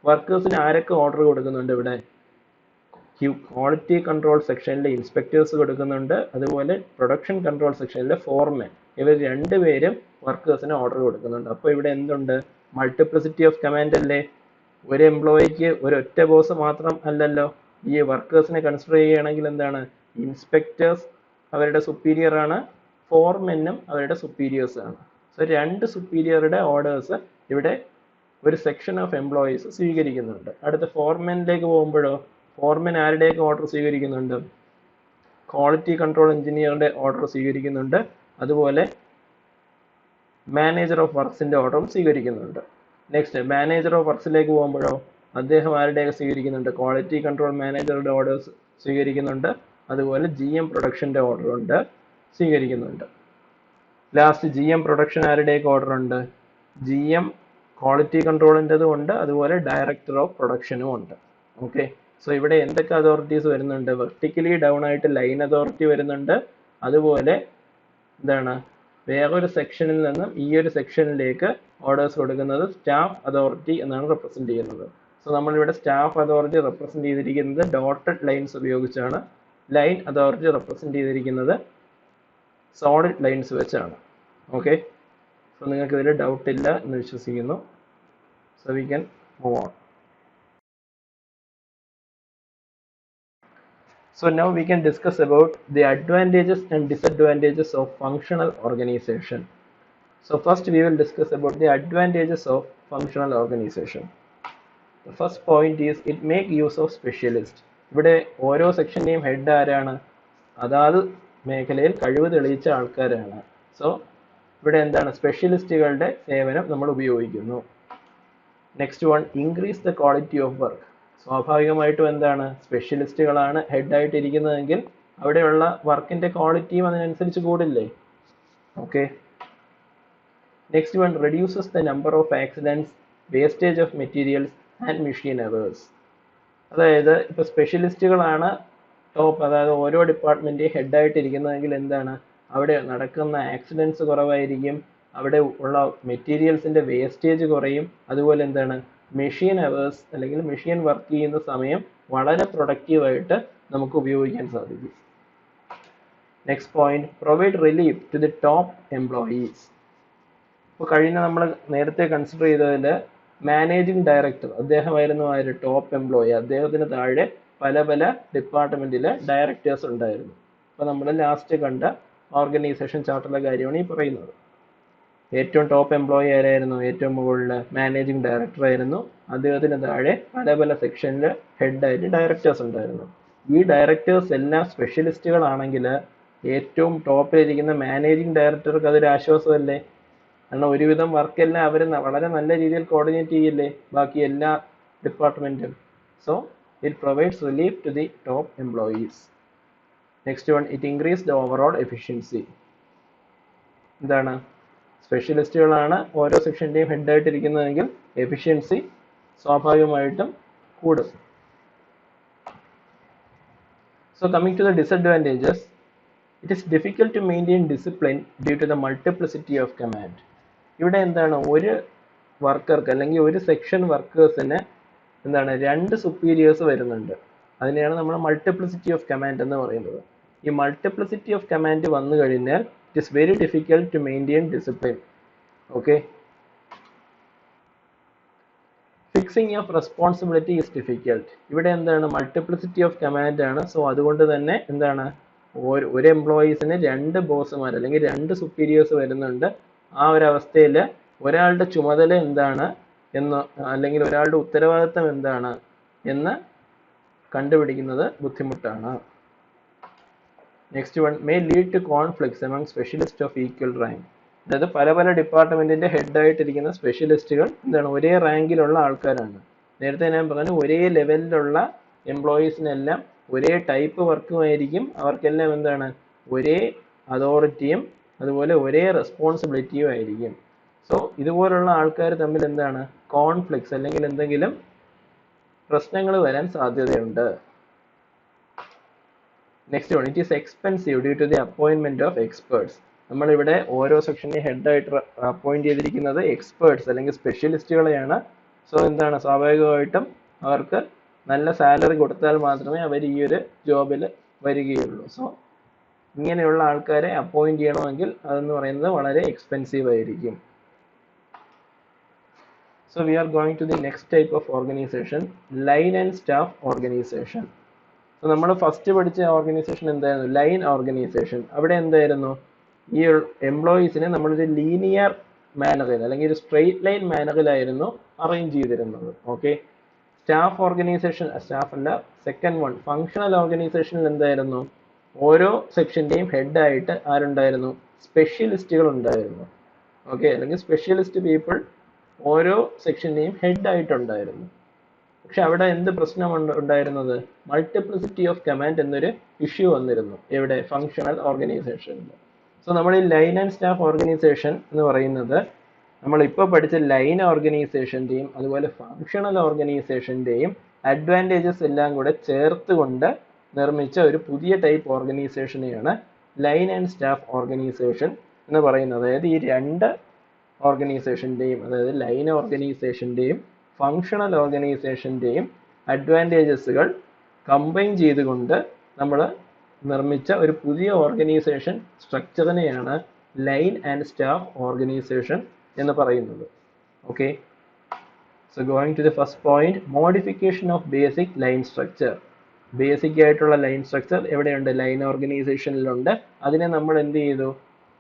വർക്കേഴ്സിന് ആരൊക്കെ order കൊടുക്കുന്നുണ്ട്? ഇവിടെ quality control സെക്ഷനിലെ inspectors കൊടുക്കുന്നുണ്ട്. അതുപോലെ പ്രൊഡക്ഷൻ കൺട്രോൾ സെക്ഷനിലെ ഫോർമാൻ. ഇവർ രണ്ടുപേരും വർക്കേഴ്സിന് ഓർഡർ കൊടുക്കുന്നുണ്ട്. അപ്പോൾ ഇവിടെ എന്തുണ്ട്? മൾട്ടിപ്ലിസിറ്റി ഓഫ് കമാൻഡ് അല്ലേ? ഒരു എംപ്ലോയിക്ക് ഒരൊറ്റ ബോസ് മാത്രം അല്ലല്ലോ. ഈ വർക്കേഴ്സിനെ കൺസിഡർ ചെയ്യുകയാണെങ്കിൽ എന്താണ്? ഇൻസ്പെക്ടേഴ്സ് അവരുടെ സുപ്പീരിയർ ആണ്, ഫോർമെന്നും അവരുടെ സുപ്പീരിയേഴ്സ് ആണ്. സോ രണ്ട് സുപ്പീരിയറുടെ ഓർഡേഴ്സ് ഇവിടെ ഒരു സെക്ഷൻ ഓഫ് എംപ്ലോയീസ് സ്വീകരിക്കുന്നുണ്ട്. അടുത്ത ഫോർമെനിലേക്ക് പോകുമ്പോഴോ ഫോർമെൻ ആരുടെയൊക്കെ ഓർഡർ സ്വീകരിക്കുന്നുണ്ട്? ക്വാളിറ്റി കൺട്രോൾ എഞ്ചിനീയറിന്റെ ഓർഡർ സ്വീകരിക്കുന്നുണ്ട്. അതുപോലെ മാനേജർ ഓഫ് വർക്ക്സിന്റെ ഓർഡറും സ്വീകരിക്കുന്നുണ്ട്. നെക്സ്റ്റ് മാനേജർ ഓഫ് വർക്ക്സിലേക്ക് പോകുമ്പോഴോ അദ്ദേഹം ആരുടെയൊക്കെ സ്വീകരിക്കുന്നുണ്ട്? ക്വാളിറ്റി കൺട്രോൾ മാനേജറുടെ ഓർഡേഴ്സ് സ്വീകരിക്കുന്നുണ്ട്. അതുപോലെ GM പ്രൊഡക്ഷന്റെ ഓർഡർ ഉണ്ട് സ്വീകരിക്കുന്നുണ്ട്. ലാസ്റ്റ് GM പ്രൊഡക്ഷൻ ആരുടെയൊക്കെ ഓർഡർ ഉണ്ട്? GM ക്വാളിറ്റി കൺട്രോളിൻ്റെതും ഉണ്ട്, അതുപോലെ ഡയറക്ടർ ഓഫ് പ്രൊഡക്ഷനും ഉണ്ട്. ഓക്കെ. സോ ഇവിടെ എന്തൊക്കെ അതോറിറ്റീസ് വരുന്നുണ്ട്? വെർട്ടിക്കലി ഡൗൺ ആയിട്ട് ലൈൻ അതോറിറ്റി വരുന്നുണ്ട്. അതുപോലെ എന്താണ്? വേറൊരു സെക്ഷനിൽ നിന്നും ഈ ഒരു സെക്ഷനിലേക്ക് ഓർഡേഴ്സ് കൊടുക്കുന്നത് സ്റ്റാഫ് അതോറിറ്റി എന്നാണ് റെപ്രസെന്റ് ചെയ്യുന്നത്. സോ നമ്മളിവിടെ സ്റ്റാഫ് അതോറിറ്റി റെപ്രസെന്റ് ചെയ്തിരിക്കുന്നത് ഡോട്ടഡ് ലൈൻസ് ഉപയോഗിച്ചാണ്. ലൈൻ അതോറിറ്റി റെപ്രസെന്റ് ചെയ്തിരിക്കുന്നത് സോളിഡ് ലൈൻസ് വെച്ചാണ്. ഓക്കെ. സോ നിങ്ങൾക്ക് ഇതിൽ ഡൗട്ട് ഇല്ല എന്ന് വിശ്വസിക്കുന്നു. So we can move on. So now we can discuss about the advantages and disadvantages of functional organization. So first we will discuss about the advantages of functional organization. The first point is it make use of specialists. ഇവിടെ ഓരോ സെക്ഷന്റെയും head ആരാണ്? അതാത് മേഖലയിൽ കഴിവ് തെളിയിച്ച ആൾക്കാരാണ്. So ഇവിടെ എന്താണ്? സ്പെഷ്യലിസ്റ്റുകളുടെ സേവനം നമ്മൾ ഉപയോഗിക്കുന്നു. Next one, increase the quality of work. സ്വാഭാവികമായിട്ടും എന്താണ്? സ്പെഷ്യലിസ്റ്റുകളാണ് ഹെഡായിട്ട് ഇരിക്കുന്നതെങ്കിൽ അവിടെയുള്ള വർക്കിന്റെ ക്വാളിറ്റിയും അതിനനുസരിച്ച് കൂടില്ലേ? Okay. Next one, reduces the number of accidents, wastage of materials and machine errors. അതായത് ഇപ്പോൾ സ്പെഷ്യലിസ്റ്റുകളാണ് ടോപ്പ്, അതായത് ഓരോ ഡിപ്പാർട്ട്മെന്റിന്റെ ഹെഡായിട്ട് ഇരിക്കുന്നതെങ്കിൽ എന്താണ്? അവിടെ നടക്കുന്ന ആക്സിഡൻറ്റ്സ് കുറവായിരിക്കും, അവിടെ ഉള്ള മെറ്റീരിയൽസിന്റെ വേസ്റ്റേജ് കുറയും, അതുപോലെ എന്താണ്? മെഷീൻ എറേഴ്സ് അല്ലെങ്കിൽ മെഷീൻ വർക്ക് ചെയ്യുന്ന സമയം വളരെ പ്രൊഡക്റ്റീവായിട്ട് നമുക്ക് ഉപയോഗിക്കാൻ സാധിക്കും. Next point, provide relief to the top employees. ഇപ്പോൾ കഴിഞ്ഞ നമ്മൾ നേരത്തെ കൺസിഡർ ചെയ്തതിൽ മാനേജിംഗ് ഡയറക്ടർ അദ്ദേഹമായിരുന്നു ആ ഒരു ടോപ്പ് എംപ്ലോയി. അദ്ദേഹത്തിന് താഴെ പല പല ഡിപ്പാർട്ട്മെന്റിലെ ഡയറക്ടേഴ്സ് ഉണ്ടായിരുന്നു. അപ്പോൾ നമ്മൾ ലാസ്റ്റ് കണ്ട ഓർഗനൈസേഷൻ ചാർട്ടിലെ കാര്യമാണ് ഈ പറയുന്നത്. ഏറ്റവും ടോപ്പ് എംപ്ലോയി ആരായിരുന്നു? ഏറ്റവും മുകളിൽ മാനേജിംഗ് ഡയറക്ടർ ആയിരുന്നു. അദ്ദേഹത്തിന് താഴെ പല പല സെക്ഷനിൽ ഹെഡായിട്ട് ഡയറക്ടേഴ്സ് ഉണ്ടായിരുന്നു. ഈ ഡയറക്ടേഴ്സ് എല്ലാം സ്പെഷ്യലിസ്റ്റുകളാണെങ്കിൽ ഏറ്റവും ടോപ്പിലിരിക്കുന്ന മാനേജിംഗ് ഡയറക്ടർക്ക് അതൊരു ആശ്വാസമല്ലേ? കാരണം ഒരുവിധം വർക്കെല്ലാം അവർ വളരെ നല്ല രീതിയിൽ കോർഡിനേറ്റ് ചെയ്യില്ലേ ബാക്കി എല്ലാ ഡിപ്പാർട്ട്മെന്റും. So it provides relief to the top employees. Next one, it increase the overall efficiency. എന്താണ്? സ്പെഷ്യലിസ്റ്റുകളാണ് ഓരോ സെക്ഷൻ്റെയും ഹെഡായിട്ടിരിക്കുന്നതെങ്കിൽ എഫിഷ്യൻസി സ്വാഭാവികമായിട്ടും കൂടും. So coming to the disadvantages, it is difficult to maintain discipline due to the multiplicity of command. ഇവിടെ എന്താണ്, ഒരു വർക്കർക്ക് അല്ലെങ്കിൽ ഒരു സെക്ഷൻ വർക്കേഴ്സിന് എന്താണ് രണ്ട് സുപ്പീരിയേഴ്സ് വരുന്നുണ്ട്. അതിനെയാണ് നമ്മൾ മൾട്ടിപ്ലിസിറ്റി ഓഫ് കമാൻഡ് എന്ന് പറയുന്നത്. ഈ മൾട്ടിപ്ലിസിറ്റി ഓഫ് കമാൻഡ് വന്നു കഴിഞ്ഞാൽ it is very difficult to maintain discipline. Okay, fixing of responsibility is difficult. ഇവിടെ എന്താണ്, മൾട്ടിപ്ലിസിറ്റി ഓഫ് കമാൻഡ് ആണ്. സോ അതുകൊണ്ട് തന്നെ എന്താണ്, ഒരു എംപ്ലോയീസിന് രണ്ട് ബോസുമാർ അല്ലെങ്കിൽ രണ്ട് സുപ്പീരിയേഴ്സ് വരുന്നുണ്ട്. ആ ഒരു അവസ്ഥയിൽ ഒരാളുടെ ചുമതല എന്താണ് എന്ന് അല്ലെങ്കിൽ ഒരാളുടെ ഉത്തരവാദിത്തം എന്താണ് എന്ന് കണ്ടുപിടിക്കുന്നത് ബുദ്ധിമുട്ടാണ്. Next one, may lead to conflicts among specialist of equal rank. അതായത് പല പല ഡിപ്പാർട്ട്മെന്റിന്റെ ഹെഡായിട്ടിരിക്കുന്ന സ്പെഷ്യലിസ്റ്റുകൾ എന്താണ്, ഒരേ റാങ്കിലുള്ള ആൾക്കാരാണ്. നേരത്തെ ഞാൻ പറഞ്ഞു ഒരേ ലെവലിലുള്ള എംപ്ലോയീസിനെല്ലാം ഒരേ ടൈപ്പ് വർക്കുമായിരിക്കും. അവർക്കെല്ലാം എന്താണ്, ഒരേ അതോറിറ്റിയും അതുപോലെ ഒരേ റെസ്പോൺസിബിലിറ്റിയും ആയിരിക്കും. സോ ഇതുപോലുള്ള ആൾക്കാർ തമ്മിൽ എന്താണ്, കോൺഫ്ലിക്ട്സ് അല്ലെങ്കിൽ എന്തെങ്കിലും പ്രശ്നങ്ങൾ വരാൻ സാധ്യതയുണ്ട്. Next one, it is expensive due to the അപ്പോയിൻമെന്റ് ഓഫ് എക്സ്പേർട്സ്. നമ്മളിവിടെ ഓരോ സെക്ഷനെയും ഹെഡായിട്ട് അപ്പോയിന്റ് ചെയ്തിരിക്കുന്നത് എക്സ്പേർട്സ് അല്ലെങ്കിൽ സ്പെഷ്യലിസ്റ്റുകളെയാണ്. സോ എന്താണ്, സ്വാഭാവികമായിട്ടും അവർക്ക് നല്ല സാലറി കൊടുത്താൽ മാത്രമേ അവർ ഈ ഒരു ജോബിൽ വരികയുള്ളൂ. സോ ഇങ്ങനെയുള്ള ആൾക്കാരെ അപ്പോയിന്റ് ചെയ്യണമെങ്കിൽ അതെന്ന് പറയുന്നത് വളരെ എക്സ്പെൻസീവ് ആയിരിക്കും. So we are going to the next type of organization, line and staff organization. So നമ്മൾ ഫസ്റ്റ് പഠിച്ച ഓർഗനൈസേഷൻ എന്തായിരുന്നു? Line organisation. അവിടെ എന്തായിരുന്നു, ഈ എംപ്ലോയീസിനെ നമ്മളൊരു ലീനിയർ മാനറിൽ അല്ലെങ്കിൽ ഒരു സ്ട്രെയിറ്റ് ലൈൻ മാനറിലായിരുന്നു അറേഞ്ച് ചെയ്തിരുന്നത്. ഓക്കെ, സ്റ്റാഫ് ഓർഗനൈസേഷൻ, സ്റ്റാഫ് അല്ല, സെക്കൻഡ് വൺ ഫങ്ഷണൽ ഓർഗനൈസേഷനിൽ എന്തായിരുന്നു, ഓരോ സെക്ഷൻ്റെയും ഹെഡായിട്ട് ആരുണ്ടായിരുന്നു? സ്പെഷ്യലിസ്റ്റുകൾ ഉണ്ടായിരുന്നു. ഓക്കെ, അല്ലെങ്കിൽ സ്പെഷ്യലിസ്റ്റ് പീപ്പിൾ ഓരോ സെക്ഷൻ്റെയും ഹെഡായിട്ടുണ്ടായിരുന്നു. പക്ഷെ അവിടെ എന്ത് പ്രശ്നം ഉണ്ടായിരുന്നത്? മൾട്ടിപ്ലിസിറ്റി ഓഫ് കമാൻഡ് എന്നൊരു ഇഷ്യൂ വന്നിരുന്നു. എവിടെ? ഫങ്ഷണൽ ഓർഗനൈസേഷനിൽ. സോ നമ്മൾ ഈ ലൈൻ ആൻഡ് സ്റ്റാഫ് ഓർഗനൈസേഷൻ എന്ന് പറയുന്നത് നമ്മളിപ്പോൾ പഠിച്ച ലൈൻ ഓർഗനൈസേഷൻ്റെയും അതുപോലെ ഫങ്ഷണൽ ഓർഗനൈസേഷൻ്റെയും അഡ്വാൻറ്റേജസ് എല്ലാം കൂടെ ചേർത്തുകൊണ്ട് നിർമ്മിച്ച ഒരു പുതിയ ടൈപ്പ് ഓർഗനൈസേഷനെയാണ് ലൈൻ ആൻഡ് സ്റ്റാഫ് ഓർഗനൈസേഷൻ എന്ന് പറയുന്നത്. അതായത് ഈ രണ്ട് ഓർഗനൈസേഷൻ്റെയും, അതായത് ലൈൻ ഓർഗനൈസേഷൻ്റെയും ഫങ്ഷണൽ ഓർഗനൈസേഷൻ്റെയും അഡ്വാൻറ്റേജസുകൾ കമ്പൈൻ ചെയ്തുകൊണ്ട് നമ്മൾ നിർമ്മിച്ച ഒരു പുതിയ ഓർഗനൈസേഷൻ സ്ട്രക്ചറിനെയാണ് ലൈൻ ആൻഡ് സ്റ്റാഫ് ഓർഗനൈസേഷൻ എന്ന് പറയുന്നത്. Okay, so going to the first point, modification of basic line structure. Basic ആയിട്ടുള്ള ലൈൻ സ്ട്രക്ചർ എവിടെയുണ്ട്? ലൈൻ ഓർഗനൈസേഷനിലുണ്ട്. അതിനെ നമ്മൾ എന്ത് ചെയ്തു?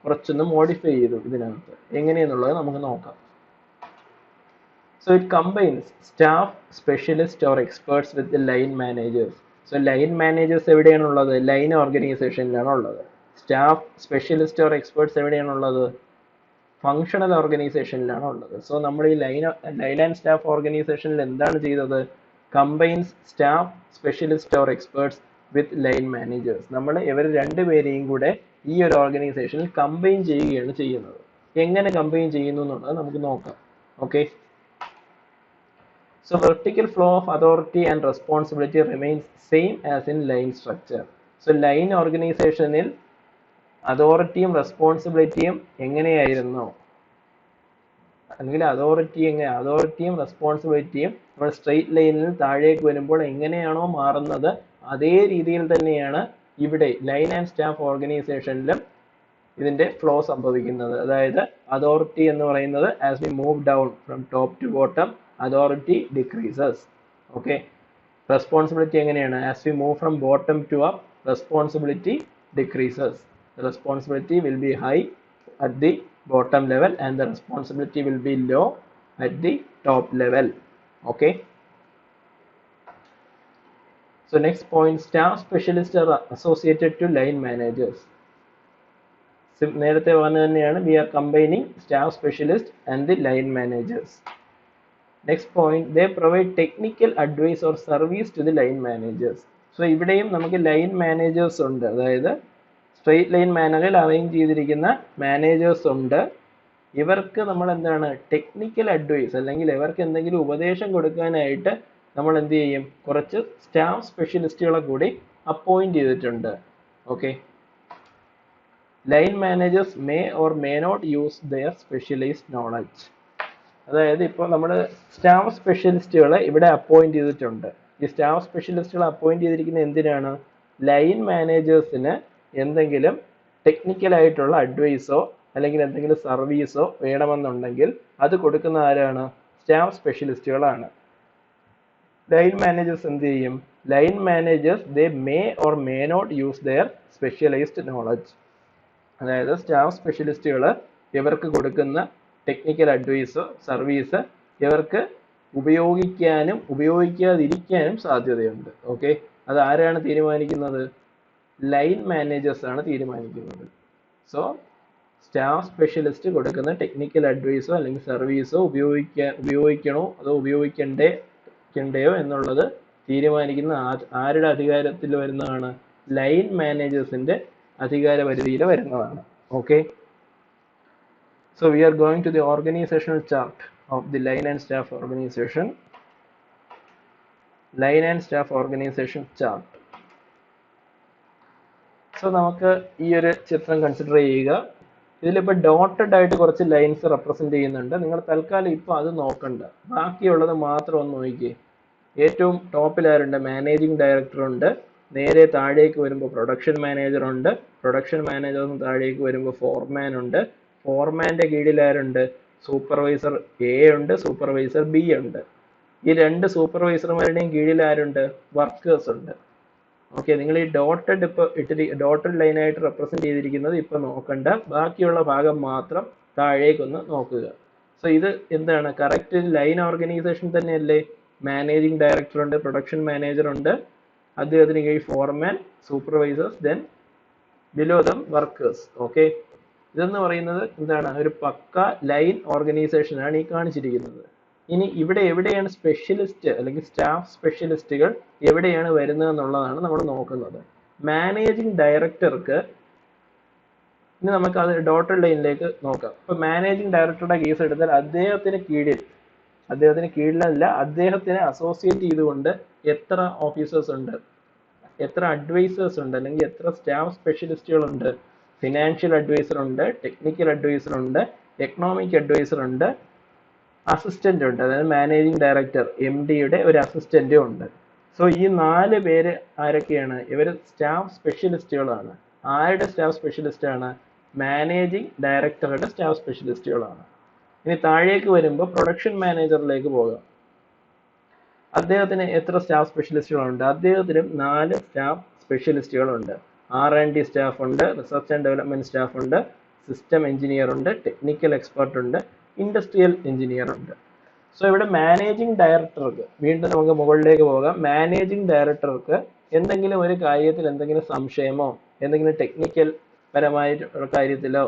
കുറച്ചൊന്ന് മോഡിഫൈ ചെയ്തു ഇതിനകത്ത്. എങ്ങനെയെന്നുള്ളത് നമുക്ക് നോക്കാം. So it combines staff, specialists or experts with the line managers. So line managers എവിടെയാണുള്ളത്? ലൈൻ ഓർഗനൈസേഷനിലാണ് ഉള്ളത്. സ്റ്റാഫ്, സ്പെഷ്യലിസ്റ്റ് ഓർ എക്സ്പേർട്സ് എവിടെയാണുള്ളത്? ഫങ്ഷണൽ ഓർഗനൈസേഷനിലാണ് ഉള്ളത്. സോ നമ്മൾ ഈ ലൈൻ ആൻഡ് സ്റ്റാഫ് ഓർഗനൈസേഷനിൽ എന്താണ് ചെയ്തത്? Combines staff, specialist or experts with line managers. നമ്മൾ ഇവർ രണ്ടുപേരെയും കൂടെ ഈ ഒരു ഓർഗനൈസേഷനിൽ കമ്പൈൻ ചെയ്യുകയാണ് ചെയ്യുന്നത്. എങ്ങനെ കമ്പൈൻ ചെയ്യുന്നു എന്നുള്ളത് നമുക്ക് നോക്കാം. Okay, so vertical flow of authority and responsibility remains same as in line structure. So line organizationil അതോറിറ്റിയും റെസ്പോൺസിബിലിറ്റിയും എങ്ങനെയായിരുന്നു? അല്ലെങ്കിൽ അതോറിറ്റിയും റെസ്പോൺസിബിലിറ്റിയും നമ്മൾ സ്ട്രെയിറ്റ് ലൈനിൽ താഴേക്ക് വരുമ്പോൾ എങ്ങനെയാണോ മാറുന്നത് അതേ രീതിയിൽ തന്നെയാണ് ഇവിടെ ലൈൻ ആൻഡ് സ്റ്റാഫ് ഓർഗനൈസേഷനിലും ഇതിന്റെ ഫ്ലോ സംഭവിക്കുന്നത്. അതായത് അതോറിറ്റി എന്ന് പറയുന്നത് as we move down from top to bottom authority decreases. Okay, responsibility എങ്ങനെയാണ്? As we move from bottom to up responsibility decreases. The responsibility will be high at the bottom level and the responsibility will be low at the top level. Okay. So next point, staff specialists are associated to line managers. നേരത്തെ പറഞ്ഞ തന്നെയാണ്, we are combining staff specialists and the line managers. Next point, they provide technical advice or service to the line managers. So ഇവിടെയും നമുക്ക് line managers ഉണ്ട്, അതായത് straight line മാനറിൽ arrange ചെയ്തിരിക്കുന്ന managers ഉണ്ട്. ഇവർക്ക് നമ്മൾ എന്താണ് ടെക്നിക്കൽ അഡ്വൈസ് അല്ലെങ്കിൽ ഇവർക്ക് എന്തെങ്കിലും ഉപദേശം കൊടുക്കാനായിട്ട് നമ്മൾ എന്ത് ചെയ്യും? കുറച്ച് സ്റ്റാഫ് സ്പെഷ്യലിസ്റ്റുകളെ കൂടി അപ്പോയിന്റ് ചെയ്തിട്ടുണ്ട്. Okay, line managers may or may not use their specialised knowledge. അതായത് ഇപ്പോൾ നമ്മൾ സ്റ്റാഫ് സ്പെഷ്യലിസ്റ്റുകളെ ഇവിടെ അപ്പോയിന്റ് ചെയ്തിട്ടുണ്ട്. ഈ സ്റ്റാഫ് സ്പെഷ്യലിസ്റ്റുകൾ അപ്പോയിന്റ് ചെയ്തിരിക്കുന്നത് എന്തിനാണ്? ലൈൻ മാനേജേഴ്സിന് എന്തെങ്കിലും ടെക്നിക്കൽ ആയിട്ടുള്ള അഡ്വൈസോ അല്ലെങ്കിൽ എന്തെങ്കിലും സർവീസോ വേണമെന്നുണ്ടെങ്കിൽ അത് കൊടുക്കുന്ന ആരാണ്? സ്റ്റാഫ് സ്പെഷ്യലിസ്റ്റുകളാണ്. ലൈൻ മാനേജേഴ്സ് എന്ത് ചെയ്യും? Line managers they may or may not use their specialised knowledge. അതായത് സ്റ്റാഫ് സ്പെഷ്യലിസ്റ്റുകൾ ഇവർക്ക് കൊടുക്കുന്ന ടെക്നിക്കൽ അഡ്വൈസോ സർവീസ് ഇവർക്ക് ഉപയോഗിക്കാനും ഉപയോഗിക്കാതിരിക്കാനും സാധ്യതയുണ്ട്. ഓക്കെ, അത് ആരാണ് തീരുമാനിക്കുന്നത്? ലൈൻ മാനേജേഴ്സ് ആണ് തീരുമാനിക്കുന്നത്. സോ സ്റ്റാഫ് സ്പെഷ്യലിസ്റ്റ് കൊടുക്കുന്ന ടെക്നിക്കൽ അഡ്വൈസോ അല്ലെങ്കിൽ സർവീസോ ഉപയോഗിക്കണോ അതോ ഉപയോഗിക്കണ്ടയോ എന്നുള്ളത് തീരുമാനിക്കുന്ന ആരുടെ അധികാരത്തിൽ വരുന്നതാണ്? ലൈൻ മാനേജേഴ്സിന്റെ അധികാര പരിധിയിൽ വരുന്നതാണ്. Okay, so we are going to the organizational chart of the line and staff organization. Line and staff organization chart. So നമുക്ക് ഈ ഒരു ചിത്രം കൺസിഡർ ചെയ്യുക. ഇതിലിപ്പോൾ ഡോട്ടഡ് ആയിട്ട് കുറച്ച് ലൈൻസ് റെപ്രസെന്റ് ചെയ്യുന്നുണ്ട്. നിങ്ങൾ തൽക്കാലം ഇപ്പോൾ അത് നോക്കണ്ട, ബാക്കിയുള്ളത് മാത്രം ഒന്ന് നോക്കിയേ. ഏറ്റവും ടോപ്പിൽ ആരുണ്ട്? മാനേജിംഗ് ഡയറക്ടർ ഉണ്ട്. നേരെ താഴേക്ക് വരുമ്പോൾ പ്രൊഡക്ഷൻ മാനേജർ ഉണ്ട്. പ്രൊഡക്ഷൻ മാനേജറിന് താഴേക്ക് വരുമ്പോൾ ഫോർമാൻ ഉണ്ട്. ഫോർമാന്റെ കീഴിൽ ആരുണ്ട്? സൂപ്പർവൈസർ എ ഉണ്ട്, സൂപ്പർവൈസർ ബി ഉണ്ട്. ഈ രണ്ട് സൂപ്പർവൈസർമാരുടെയും കീഴിൽ ആരുണ്ട്? വർക്കേഴ്സ് ഉണ്ട്. ഓക്കെ, നിങ്ങൾ ഈ ഡോട്ടഡ് ഡോട്ടഡ് ലൈനായിട്ട് റെപ്രസെന്റ് ചെയ്തിരിക്കുന്നത് ഇപ്പൊ നോക്കണ്ട, ബാക്കിയുള്ള ഭാഗം മാത്രം താഴേക്കൊന്ന് നോക്കുക. സോ ഇത് എന്താണ്? കറക്റ്റ് ലൈൻ ഓർഗനൈസേഷൻ തന്നെയല്ലേ? മാനേജിംഗ് ഡയറക്ടർ ഉണ്ട്, പ്രൊഡക്ഷൻ മാനേജർ ഉണ്ട്, അദ്ദേഹത്തിന് കീഴിൽ foreman, supervisors, then below them workers. Okay, ഇതെന്ന് പറയുന്നത് എന്താണ്? ഒരു പക്ക ലൈൻ ഓർഗനൈസേഷൻ ആണ് ഈ കാണിച്ചിരിക്കുന്നത്. ഇനി ഇവിടെ എവിടെയാണ് സ്പെഷ്യലിസ്റ്റ് അല്ലെങ്കിൽ സ്റ്റാഫ് സ്പെഷ്യലിസ്റ്റുകൾ എവിടെയാണ് വരുന്നത് എന്നുള്ളതാണ് നമ്മൾ നോക്കുന്നത്. മാനേജിംഗ് ഡയറക്ടർക്ക് ഇനി നമുക്ക് അത് ഡോട്ടഡ് ലൈനിലേക്ക് നോക്കാം. ഇപ്പൊ മാനേജിംഗ് ഡയറക്ടറുടെ കേസ് എടുത്താൽ അദ്ദേഹത്തിന് കീഴിലല്ല, അദ്ദേഹത്തിനെ അസോസിയേറ്റ് ചെയ്തുകൊണ്ട് എത്ര ഓഫീസേഴ്സ് ഉണ്ട്, എത്ര അഡ്വൈസേഴ്സ് ഉണ്ട്, അല്ലെങ്കിൽ എത്ര സ്റ്റാഫ് സ്പെഷ്യലിസ്റ്റുകൾ ഉണ്ട്? ഫിനാൻഷ്യൽ അഡ്വൈസർ ഉണ്ട്, ടെക്നിക്കൽ അഡ്വൈസർ ഉണ്ട്, എക്കണോമിക് അഡ്വൈസർ ഉണ്ട്, അസിസ്റ്റന്റ് ഉണ്ട്. അതായത് മാനേജിംഗ് ഡയറക്ടർ MD-യുടെ ഒരു അസിസ്റ്റന്റും ഉണ്ട്. സോ ഈ 4 പേര് ആരൊക്കെയാണ്? ഇവർ സ്റ്റാഫ് സ്പെഷ്യലിസ്റ്റുകളാണ്. ആരുടെ സ്റ്റാഫ് സ്പെഷ്യലിസ്റ്റ് ആണ്? മാനേജിംഗ് ഡയറക്ടറുടെ സ്റ്റാഫ് സ്പെഷ്യലിസ്റ്റുകളാണ്. ഇനി താഴേക്ക് വരുമ്പോൾ പ്രൊഡക്ഷൻ മാനേജറിലേക്ക് പോകാം. അദ്ദേഹത്തിന് എത്ര സ്റ്റാഫ് സ്പെഷ്യലിസ്റ്റുകളുണ്ട്? അദ്ദേഹത്തിനും 4 സ്റ്റാഫ് സ്പെഷ്യലിസ്റ്റുകളുണ്ട്. R&D സ്റ്റാഫ് ഉണ്ട്, റിസർച്ച് ആൻഡ് ഡെവലപ്മെന്റ് സ്റ്റാഫ് ഉണ്ട്, സിസ്റ്റം എഞ്ചിനീയർ ഉണ്ട്, ടെക്നിക്കൽ എക്സ്പെർട്ട് ഉണ്ട്, ഇൻഡസ്ട്രിയൽ എഞ്ചിനീയർ ഉണ്ട്. സോ ഇവിടെ മാനേജിംഗ് ഡയറക്ടർക്ക് വീണ്ടും നമുക്ക് മുകളിലേക്ക് പോകാം. മാനേജിംഗ് ഡയറക്ടർക്ക് എന്തെങ്കിലും ഒരു കാര്യത്തിൽ എന്തെങ്കിലും സംശയമോ എന്തെങ്കിലും ടെക്നിക്കൽ പരമായ കാര്യത്തിലോ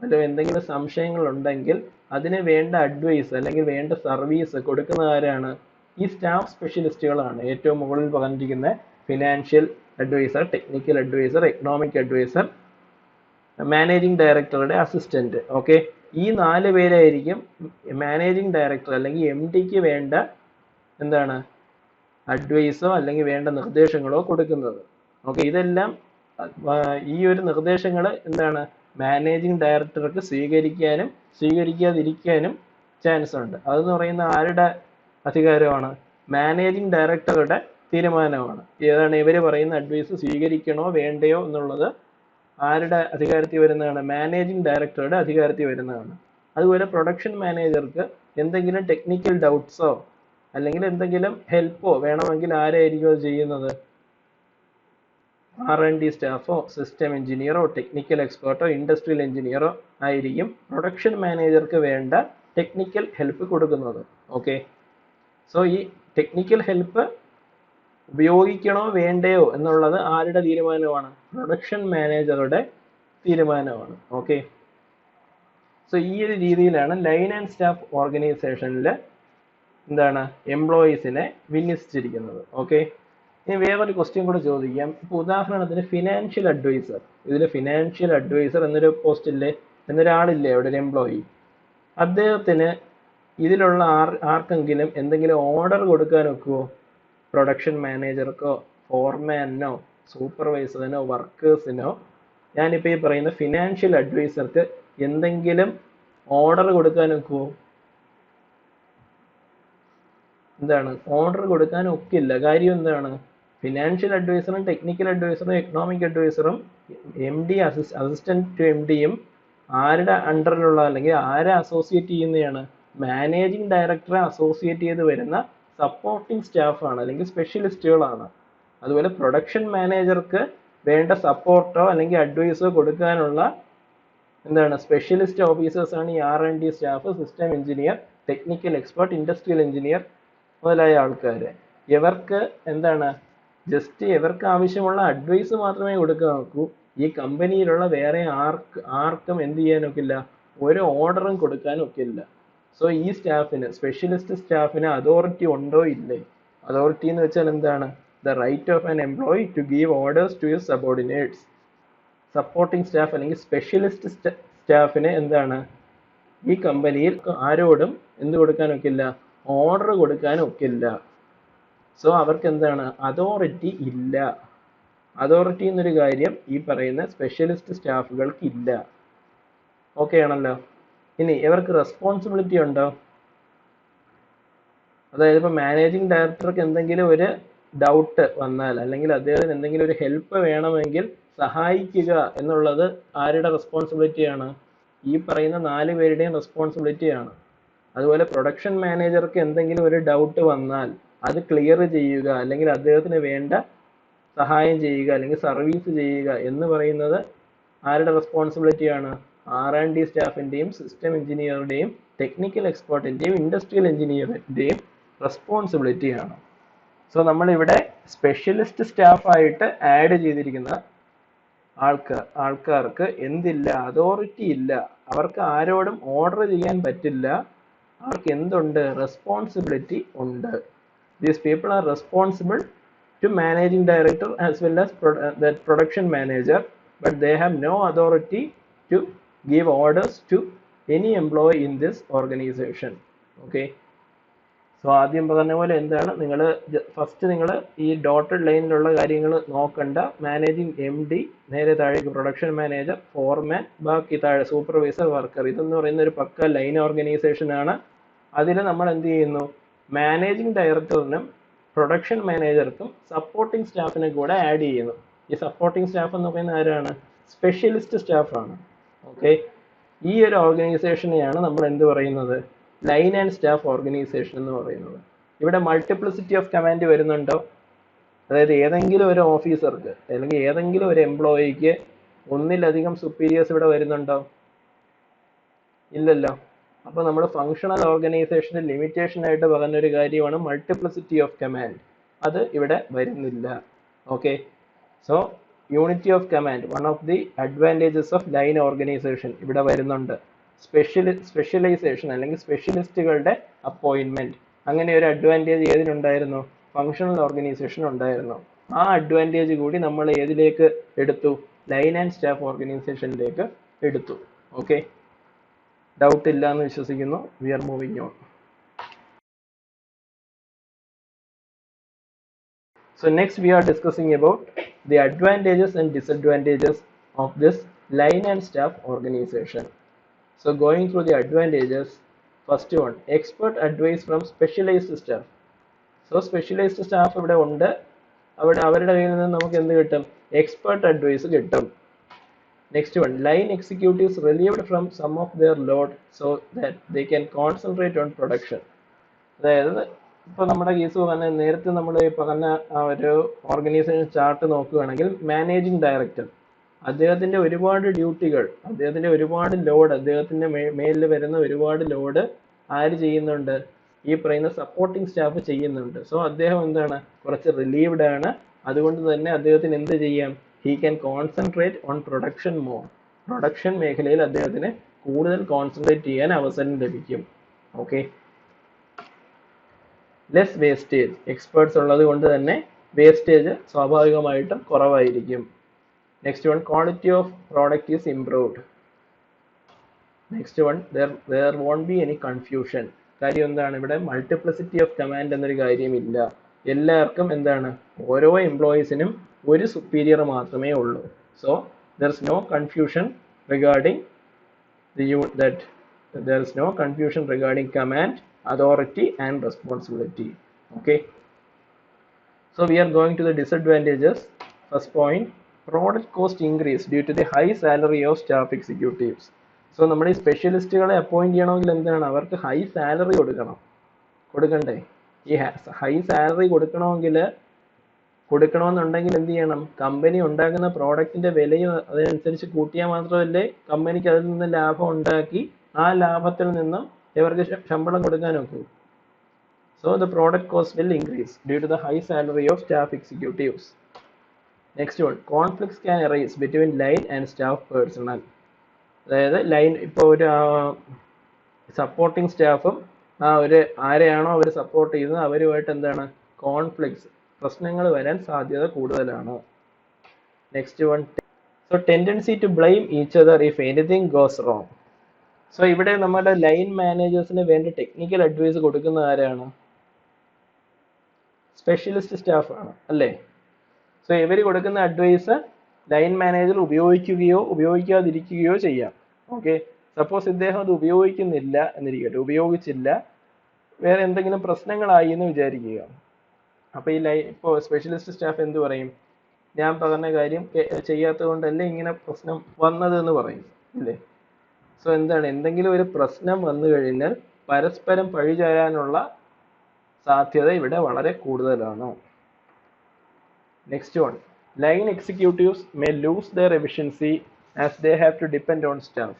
അല്ലോ എന്തെങ്കിലും സംശയങ്ങൾ ഉണ്ടെങ്കിൽ അതിന് വേണ്ട അഡ്വൈസ് അല്ലെങ്കിൽ വേണ്ട സർവീസ് കൊടുക്കുന്ന ആരാണ്? ഈ സ്റ്റാഫ് സ്പെഷ്യലിസ്റ്റുകളാണ്. ഏറ്റവും മുകളിൽ പറഞ്ഞിരിക്കുന്ന financial adviser, technical adviser, economic adviser, managing ഡയറക്ടറുടെ അസിസ്റ്റന്റ്. ഓക്കെ, ഈ 4 പേരായിരിക്കും മാനേജിംഗ് ഡയറക്ടർ അല്ലെങ്കിൽ MD-ക്ക് വേണ്ട എന്താണ് അഡ്വൈസോ അല്ലെങ്കിൽ വേണ്ട നിർദ്ദേശങ്ങളോ കൊടുക്കുന്നത്. ഓക്കെ, ഇതെല്ലാം ഈ ഒരു നിർദ്ദേശങ്ങൾ എന്താണ് മാനേജിംഗ് ഡയറക്ടർക്ക് സ്വീകരിക്കാനും സ്വീകരിക്കാതിരിക്കാനും ചാൻസ് ഉണ്ട്. അതെന്ന് പറയുന്ന ആരുടെ അധികാരമാണ്? മാനേജിംഗ് ഡയറക്ടറുടെ തീരുമാനമാണ്. ഏതാണ് ഇവർ പറയുന്ന അഡ്വൈസ് സ്വീകരിക്കണോ വേണ്ടയോ എന്നുള്ളത് ആരുടെ അധികാരത്തിൽ വരുന്നതാണ്? മാനേജിംഗ് ഡയറക്ടറുടെ അധികാരത്തിൽ വരുന്നതാണ്. അതുപോലെ പ്രൊഡക്ഷൻ മാനേജർക്ക് എന്തെങ്കിലും ടെക്നിക്കൽ ഡൗട്ട്സോ അല്ലെങ്കിൽ എന്തെങ്കിലും ഹെൽപ്പോ വേണമെങ്കിൽ ആരായിരിക്കും അത് ചെയ്യുന്നത്? R&D സ്റ്റാഫോ സിസ്റ്റം എഞ്ചിനീയറോ ടെക്നിക്കൽ എക്സ്പേർട്ടോ ഇൻഡസ്ട്രിയൽ എഞ്ചിനീയറോ ആയിരിക്കും പ്രൊഡക്ഷൻ മാനേജർക്ക് വേണ്ട ടെക്നിക്കൽ ഹെൽപ്പ് കൊടുക്കുന്നത്. ഓക്കെ, സോ ഈ ടെക്നിക്കൽ ഹെൽപ്പ് ഉപയോഗിക്കണോ വേണ്ടയോ എന്നുള്ളത് ആരുടെ തീരുമാനമാണ്? പ്രൊഡക്ഷൻ മാനേജറുടെ തീരുമാനമാണ്. ഓക്കെ, സോ ഈ ഒരു രീതിയിലാണ് ലൈൻ ആൻഡ് സ്റ്റാഫ് ഓർഗനൈസേഷനിൽ എന്താണ് എംപ്ലോയീസിനെ വിന്യസിച്ചിരിക്കുന്നത്. ഓക്കെ, ഇനി വേറൊരു ക്വസ്റ്റ്യൻ കൂടെ ചോദിക്കാം. ഇപ്പോൾ ഉദാഹരണത്തിന് ഫിനാൻഷ്യൽ അഡ്വൈസർ, ഇതിൽ ഫിനാൻഷ്യൽ അഡ്വൈസർ എന്നൊരു പോസ്റ്റില്ലേ, എന്നൊരാളില്ലേ അവിടെ ഒരു എംപ്ലോയി, അദ്ദേഹത്തിന് ഇതിലുള്ള ആർക്കെങ്കിലും എന്തെങ്കിലും ഓർഡർ കൊടുക്കാൻ ഒക്കുമോ? പ്രൊഡക്ഷൻ മാനേജർക്കോ ഫോർമാനോ സൂപ്പർവൈസറിനോ വർക്കേഴ്സിനോ ഞാനിപ്പോൾ ഈ പറയുന്ന ഫിനാൻഷ്യൽ അഡ്വൈസർക്ക് എന്തെങ്കിലും ഓർഡർ കൊടുക്കാൻ ഒക്കുമോ? എന്താണ്? ഓർഡർ കൊടുക്കാൻ ഒക്കില്ല. കാര്യം എന്താണ്? ഫിനാൻഷ്യൽ അഡ്വൈസറും ടെക്നിക്കൽ അഡ്വൈസറും എക്കണോമിക് അഡ്വൈസറും അസിസ്റ്റന്റ് ടു MDയും ആരുടെ അണ്ടറിലുള്ള അല്ലെങ്കിൽ ആരെ അസോസിയേറ്റ് ചെയ്യുന്നതാണ്? മാനേജിംഗ് ഡയറക്ടറെ അസോസിയേറ്റ് ചെയ്ത് വരുന്ന സപ്പോർട്ടിംഗ് സ്റ്റാഫാണ് അല്ലെങ്കിൽ സ്പെഷ്യലിസ്റ്റുകളാണ്. അതുപോലെ പ്രൊഡക്ഷൻ മാനേജർക്ക് വേണ്ട സപ്പോർട്ടോ അല്ലെങ്കിൽ അഡ്വൈസോ കൊടുക്കാനുള്ള എന്താണ് സ്പെഷ്യലിസ്റ്റ് ഓഫീസേഴ്സ് ആണ് ഈ R&D staff, system engineer, technical expert, industrial engineer മുതലായ ആൾക്കാർ. ഇവർക്ക് എന്താണ് ജസ്റ്റ് ഇവർക്ക് ആവശ്യമുള്ള അഡ്വൈസ് മാത്രമേ കൊടുക്കാൻ നോക്കൂ. ഈ കമ്പനിയിലുള്ള വേറെ ആർക്കും എന്ത് ചെയ്യാൻ ഒക്കില്ല? ഒരു ഓർഡറും കൊടുക്കാൻ ഒക്കില്ല. സോ ഈ സ്റ്റാഫിന്, സ്പെഷ്യലിസ്റ്റ് സ്റ്റാഫിന് അതോറിറ്റി ഉണ്ടോ ഇല്ലേ? അതോറിറ്റി എന്ന് വെച്ചാൽ എന്താണ്? The right of an employee to give orders to his subordinates. Supporting staff അല്ലെങ്കിൽ സ്പെഷ്യലിസ്റ്റ് സ്റ്റാഫിന് എന്താണ്? ഈ കമ്പനിയിൽ ആരോടും എന്ത് കൊടുക്കാൻ ഒക്കില്ല? ഓർഡർ കൊടുക്കാൻ ഒക്കില്ല. സോ അവർക്ക് എന്താണ്? അതോറിറ്റി ഇല്ല. അതോറിറ്റി എന്നൊരു കാര്യം ഈ പറയുന്ന സ്പെഷ്യലിസ്റ്റ് സ്റ്റാഫുകൾക്ക് ഇല്ല. ഓക്കെ ആണല്ലോ. ഇനി ഇവർക്ക് റെസ്പോൺസിബിലിറ്റി ഉണ്ടോ? അതായത് ഇപ്പോൾ മാനേജിംഗ് ഡയറക്ടർക്ക് എന്തെങ്കിലും ഒരു ഡൗട്ട് വന്നാൽ അല്ലെങ്കിൽ അദ്ദേഹത്തിന് എന്തെങ്കിലും ഒരു ഹെൽപ്പ് വേണമെങ്കിൽ സഹായിക്കുക എന്നുള്ളത് ആരുടെ റെസ്പോൺസിബിലിറ്റിയാണ്? ഈ പറയുന്ന 4 പേരുടെയും റെസ്പോൺസിബിലിറ്റിയാണ്. അതുപോലെ പ്രൊഡക്ഷൻ മാനേജർക്ക് എന്തെങ്കിലും ഒരു ഡൗട്ട് വന്നാൽ അത് ക്ലിയർ ചെയ്യുക അല്ലെങ്കിൽ അദ്ദേഹത്തിന് വേണ്ട സഹായം ചെയ്യുക അല്ലെങ്കിൽ സർവീസ് ചെയ്യുക എന്ന് പറയുന്നത് ആരുടെ റെസ്പോൺസിബിലിറ്റിയാണ്? R&D സ്റ്റാഫിൻ്റെയും സിസ്റ്റം എഞ്ചിനീയറുടെയും ടെക്നിക്കൽ എക്സ്പേർട്ടിൻ്റെയും ഇൻഡസ്ട്രിയൽ എഞ്ചിനീയറിൻ്റെയും റെസ്പോൺസിബിലിറ്റിയാണ്. സോ നമ്മളിവിടെ സ്പെഷ്യലിസ്റ്റ് സ്റ്റാഫായിട്ട് ആഡ് ചെയ്തിരിക്കുന്ന ആൾക്കാർക്ക് എന്തില്ല? അതോറിറ്റി ഇല്ല. അവർക്ക് ആരോടും ഓർഡർ ചെയ്യാൻ പറ്റില്ല. അവർക്ക് എന്തുണ്ട്? റെസ്പോൺസിബിലിറ്റി ഉണ്ട്. These people are responsible to managing director as well as the production manager, but they have no authority to give orders to any employee in this organization. Okay, so ആദ്യം പറഞ്ഞ പോലെ എന്താണ്, first നിങ്ങൾ ഈ dotted ലൈനിലുള്ള കാര്യങ്ങൾ നോക്കണ്ട. Managing MD, നേരെ താഴേക്ക് പ്രൊഡക്ഷൻ മാനേജർ, ഫോർമാൻ, ബാക്കി താഴെ സൂപ്പർവൈസർ, വർക്കർ. ഇതെന്ന് പറയുന്ന ഒരു പക്ക ലൈൻ ഓർഗനൈസേഷൻ ആണ്. അതിൽ നമ്മൾ എന്ത് ചെയ്യുന്നു? മാനേജിംഗ് ഡയറക്ടറിനും പ്രൊഡക്ഷൻ മാനേജർക്കും സപ്പോർട്ടിംഗ് സ്റ്റാഫിനെ കൂടെ ആഡ് ചെയ്യുന്നു. ഈ സപ്പോർട്ടിംഗ് സ്റ്റാഫ് എന്ന് പറയുന്നത് ആരാണ്? സ്പെഷ്യലിസ്റ്റ് സ്റ്റാഫാണ്. ഓക്കെ, ഈ ഒരു ഓർഗനൈസേഷനെയാണ് നമ്മൾ എന്ത് പറയുന്നത്? ലൈൻ ആൻഡ് സ്റ്റാഫ് ഓർഗനൈസേഷൻ എന്ന് പറയുന്നത്. ഇവിടെ മൾട്ടിപ്ലിസിറ്റി ഓഫ് കമാൻഡ് വരുന്നുണ്ടോ? അതായത് ഏതെങ്കിലും ഒരു ഓഫീസർക്ക് അല്ലെങ്കിൽ ഏതെങ്കിലും ഒരു എംപ്ലോയിക്ക് ഒന്നിലധികം സുപ്പീരിയേഴ്സ് ഇവിടെ വരുന്നുണ്ടോ? ഇല്ലല്ലോ. അപ്പോൾ നമ്മൾ ഫങ്ഷണൽ ഓർഗനൈസേഷൻ്റെ ലിമിറ്റേഷൻ ആയിട്ട് പറഞ്ഞൊരു കാര്യമാണ് മൾട്ടിപ്ലിസിറ്റി ഓഫ് കമാൻഡ്. അത് ഇവിടെ വരുന്നില്ല. Okay, so unity of command, one of the advantages of line organisation ഇവിടെ വരുന്നുണ്ട്. സ്പെഷ്യലൈസേഷൻ അല്ലെങ്കിൽ സ്പെഷ്യലിസ്റ്റുകളുടെ അപ്പോയിൻമെന്റ്, അങ്ങനെ ഒരു അഡ്വാൻറ്റേജ് ഏതിനുണ്ടായിരുന്നു? ഫങ്ഷണൽ ഓർഗനൈസേഷൻ ഉണ്ടായിരുന്നു. ആ അഡ്വാൻറ്റേജ് കൂടി നമ്മൾ ഏതിലേക്ക് എടുത്തു? ലൈൻ ആൻഡ് സ്റ്റാഫ് ഓർഗനൈസേഷനിലേക്ക് എടുത്തു. ഓക്കെ, ഡൗട്ട് ഇല്ല എന്ന് വിശ്വസിക്കുന്നു. We are moving on. So next we are discussing about the advantages and disadvantages of this line and staff organization. So going through the advantages, First one, expert advice from specialized staff. So specialized staff ഇവിടെ ഉണ്ട്. അവരുടെ കയ്യിൽ നിന്ന് നമുക്ക് എന്ത് കിട്ടും? Expert advice കിട്ടും. Next one, line executives relieved from some of their load so that they can concentrate on production. അതായത് ഇപ്പോൾ നമ്മുടെ കേസ് പറഞ്ഞ നേരത്തെ നമ്മൾ പറഞ്ഞ ആ ഒരു ഓർഗനൈസേഷൻ ചാർട്ട് നോക്കുകയാണെങ്കിൽ മാനേജിംഗ് ഡയറക്ടർ അദ്ദേഹത്തിന്റെ ഒരുപാട് ഡ്യൂട്ടികൾ, അദ്ദേഹത്തിന്റെ ഒരുപാട് ലോഡ്, അദ്ദേഹത്തിന്റെ മേലിൽ വരുന്ന ഒരുപാട് ലോഡ് ആര് ചെയ്യുന്നുണ്ട്? ഈ പറയുന്ന സപ്പോർട്ടിംഗ് സ്റ്റാഫ് ചെയ്യുന്നുണ്ട്. സോ അദ്ദേഹം എന്താണ്? കുറച്ച് റിലീവ്ഡ് ആണ്. അതുകൊണ്ട് തന്നെ അദ്ദേഹത്തിന് എന്ത് ചെയ്യാം? He can concentrate on production more. Production മേഖലയിൽ അദ്ദേഹത്തിന് കൂടുതൽ കോൺസെൻട്രേറ്റ് ചെയ്യാൻ അവസരം ലഭിക്കും. Okay, less wastage. എക്സ്പേർട്സ് ഉള്ളത് കൊണ്ട് തന്നെ വേസ്റ്റേജ് സ്വാഭാവികമായിട്ടും കുറവായിരിക്കും. Next one, quality of product is improved. Next one, there won't be any confusion. കാര്യം എന്താണ്? ഇവിടെ മൾട്ടിപ്ലിസിറ്റി ഓഫ് കമാൻഡ് എന്നൊരു കാര്യമില്ല. എല്ലാവർക്കും എന്താണ്? ഓരോ എംപ്ലോയീസിനും ഒരു സുപ്പീരിയർ മാത്രമേ ഉള്ളൂ. So there is no confusion regarding there is no confusion regarding command, authority and responsibility. Okay, so we are going to the disadvantages. First point, product cost increase due to the high salary of staff executives. So നമ്മൾ ഈ സ്പെഷ്യലിസ്റ്റുകളെ appoint ചെയ്യണമെങ്കിൽ എന്താണ്? അവർക്ക് high salary കൊടുക്കണ്ടേ? ഈ high salary കൊടുക്കണമെന്നുണ്ടെങ്കിൽ എന്ത് ചെയ്യണം? Company ഉണ്ടാക്കുന്ന പ്രോഡക്റ്റിന്റെ വിലയും അതിനനുസരിച്ച് കൂട്ടിയാൽ മാത്രമല്ലേ കമ്പനിക്ക് അതിൽ നിന്ന് ലാഭം ഉണ്ടാക്കി ആ ലാഭത്തിൽ നിന്നും ഇവർക്ക് ശമ്പളം കൊടുക്കാൻ ഒക്കൂ. So the product cost will increase due to the high salary of staff executives. Next one, conflicts can arise between line and staff personnel. അതായത് ലൈൻ ഇപ്പോൾ ഒരു സപ്പോർട്ടിംഗ് സ്റ്റാഫും ഒരു ആരെയാണോ അവർ സപ്പോർട്ട് ചെയ്യുന്നത് അവരുമായിട്ട് എന്താണ്? കോൺഫ്ലിക്ട്സ്, പ്രശ്നങ്ങൾ വരാൻ സാധ്യത കൂടുതലാണ്. Next one, so tendency to blame each other if anything goes wrong. So ഇവിടെ നമ്മുടെ ലൈൻ മാനേജേഴ്സിന് വേണ്ടി ടെക്നിക്കൽ അഡ്വൈസ് കൊടുക്കുന്ന ആരാണ്? സ്പെഷ്യലിസ്റ്റ് സ്റ്റാഫാണ് അല്ലേ? സോ ഇവർ കൊടുക്കുന്ന അഡ്വൈസ് ലൈൻ മാനേജർ ഉപയോഗിക്കുകയോ ഉപയോഗിക്കാതിരിക്കുകയോ ചെയ്യാം. ഓക്കെ, സപ്പോസ് ഇദ്ദേഹം അത് ഉപയോഗിക്കുന്നില്ല എന്നിരിക്കട്ടെ, ഉപയോഗിച്ചില്ല, വേറെ എന്തെങ്കിലും പ്രശ്നങ്ങളായി എന്ന് വിചാരിക്കുക. അപ്പോൾ ഇപ്പോൾ സ്പെഷ്യലിസ്റ്റ് സ്റ്റാഫ് എന്ത് പറയും? ഞാൻ പറഞ്ഞ കാര്യം ചെയ്യാത്തത് കൊണ്ടല്ലേ ഇങ്ങനെ പ്രശ്നം വന്നത് എന്ന് പറയും ഇല്ലേ? സോ എന്താണ്? എന്തെങ്കിലും ഒരു പ്രശ്നം വന്നു കഴിഞ്ഞാൽ പരസ്പരം പഴിചാരാനുള്ള സാധ്യത ഇവിടെ വളരെ കൂടുതലാണ്. Next one, line executives may lose their efficiency as they have to depend on staff.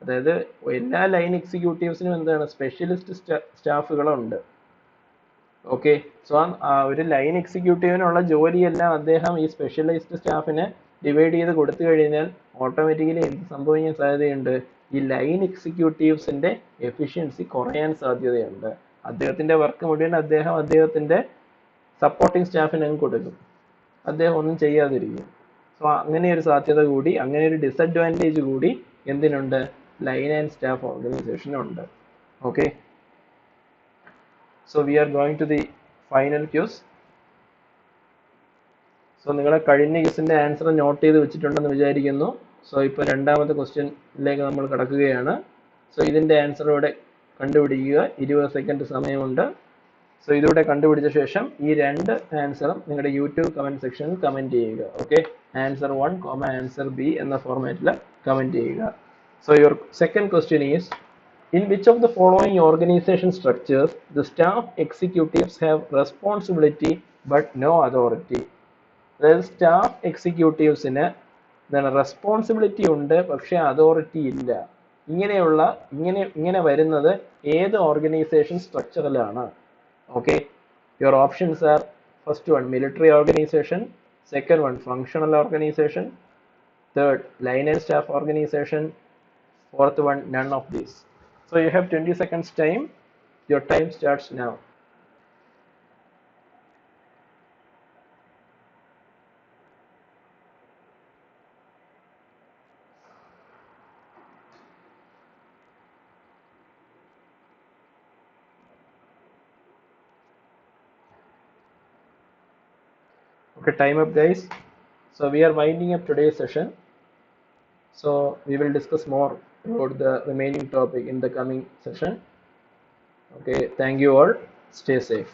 അതായത് എല്ലാ ലൈൻ എക്സിക്യൂട്ടീവ്സിനും എന്താണ്? സ്പെഷ്യലിസ്റ്റ് സ്റ്റാഫുകളുണ്ട്. ഓക്കെ, സോ ഒരു ലൈൻ എക്സിക്യൂട്ടീവിനുള്ള ജോലിയെല്ലാം അദ്ദേഹം ഈ സ്പെഷ്യലൈസ്ഡ് സ്റ്റാഫിന് ഡിവൈഡ് ചെയ്ത് കൊടുത്തു കഴിഞ്ഞാൽ ഓട്ടോമാറ്റിക്കലി എന്ത് സംഭവിക്കാൻ സാധ്യതയുണ്ട്? ഈ ലൈൻ എക്സിക്യൂട്ടീവ്സിന്റെ എഫിഷ്യൻസി കുറയാൻ സാധ്യതയുണ്ട്. അദ്ദേഹത്തിന്റെ വർക്ക് മുഴുവൻ അദ്ദേഹത്തിന്റെ സപ്പോർട്ടിംഗ് സ്റ്റാഫിന് കൊടുക്കും, അദ്ദേഹം ഒന്നും ചെയ്യാതിരിക്കും. സോ അങ്ങനെ ഒരു സാധ്യത കൂടി, അങ്ങനെ ഒരു ഡിസഡ്വാൻറ്റേജ് കൂടി എന്തിനുണ്ട്? ലൈൻ ആൻഡ് സ്റ്റാഫ് ഓർഗനൈസേഷനുണ്ട്. Okay, so we are going to the final Qs. സോ നിങ്ങളെ കഴിഞ്ഞ ക്യൂസിന്റെ ആൻസർ നോട്ട് ചെയ്ത് വെച്ചിട്ടുണ്ടെന്ന് വിചാരിക്കുന്നു. സോ ഇപ്പോൾ രണ്ടാമത്തെ ക്വസ്റ്റ്യനിലേക്ക് നമ്മൾ കടക്കുകയാണ്. സോ ഇതിന്റെ ആൻസർ ഇവിടെ കണ്ടുപിടിക്കുക. 20 സെക്കൻഡ് സമയമുണ്ട്. സോ ഇതിലൂടെ കണ്ടുപിടിച്ച ശേഷം ഈ രണ്ട് ആൻസറും നിങ്ങളുടെ യൂട്യൂബ് കമന്റ് സെക്ഷനിൽ കമന്റ് ചെയ്യുക. ഓക്കെ, ആൻസർ 1, ആൻസർ ബി എന്ന ഫോർമാറ്റിൽ കമന്റ് ചെയ്യുക. So your second question is, in which of the following organization structures the staff executives have responsibility but no authority. അതായത് സ്റ്റാഫ് എക്സിക്യൂട്ടീവ്സിന് എന്താണ്? റെസ്പോൺസിബിലിറ്റി ഉണ്ട് പക്ഷേ അതോറിറ്റി ഇല്ല. ഇങ്ങനെ വരുന്നത് ഏത് ഓർഗനൈസേഷൻ സ്ട്രക്ചറിലാണ്? Okay, your options are: first one, military organization; second one, functional organization; third, line and staff organization; fourth one, none of these. So you have 20 seconds time. Your time starts now. Okay, time up guys. So we are winding up today's session. So we will discuss more about the remaining topic in the coming session. Okay, thank you all. Stay safe.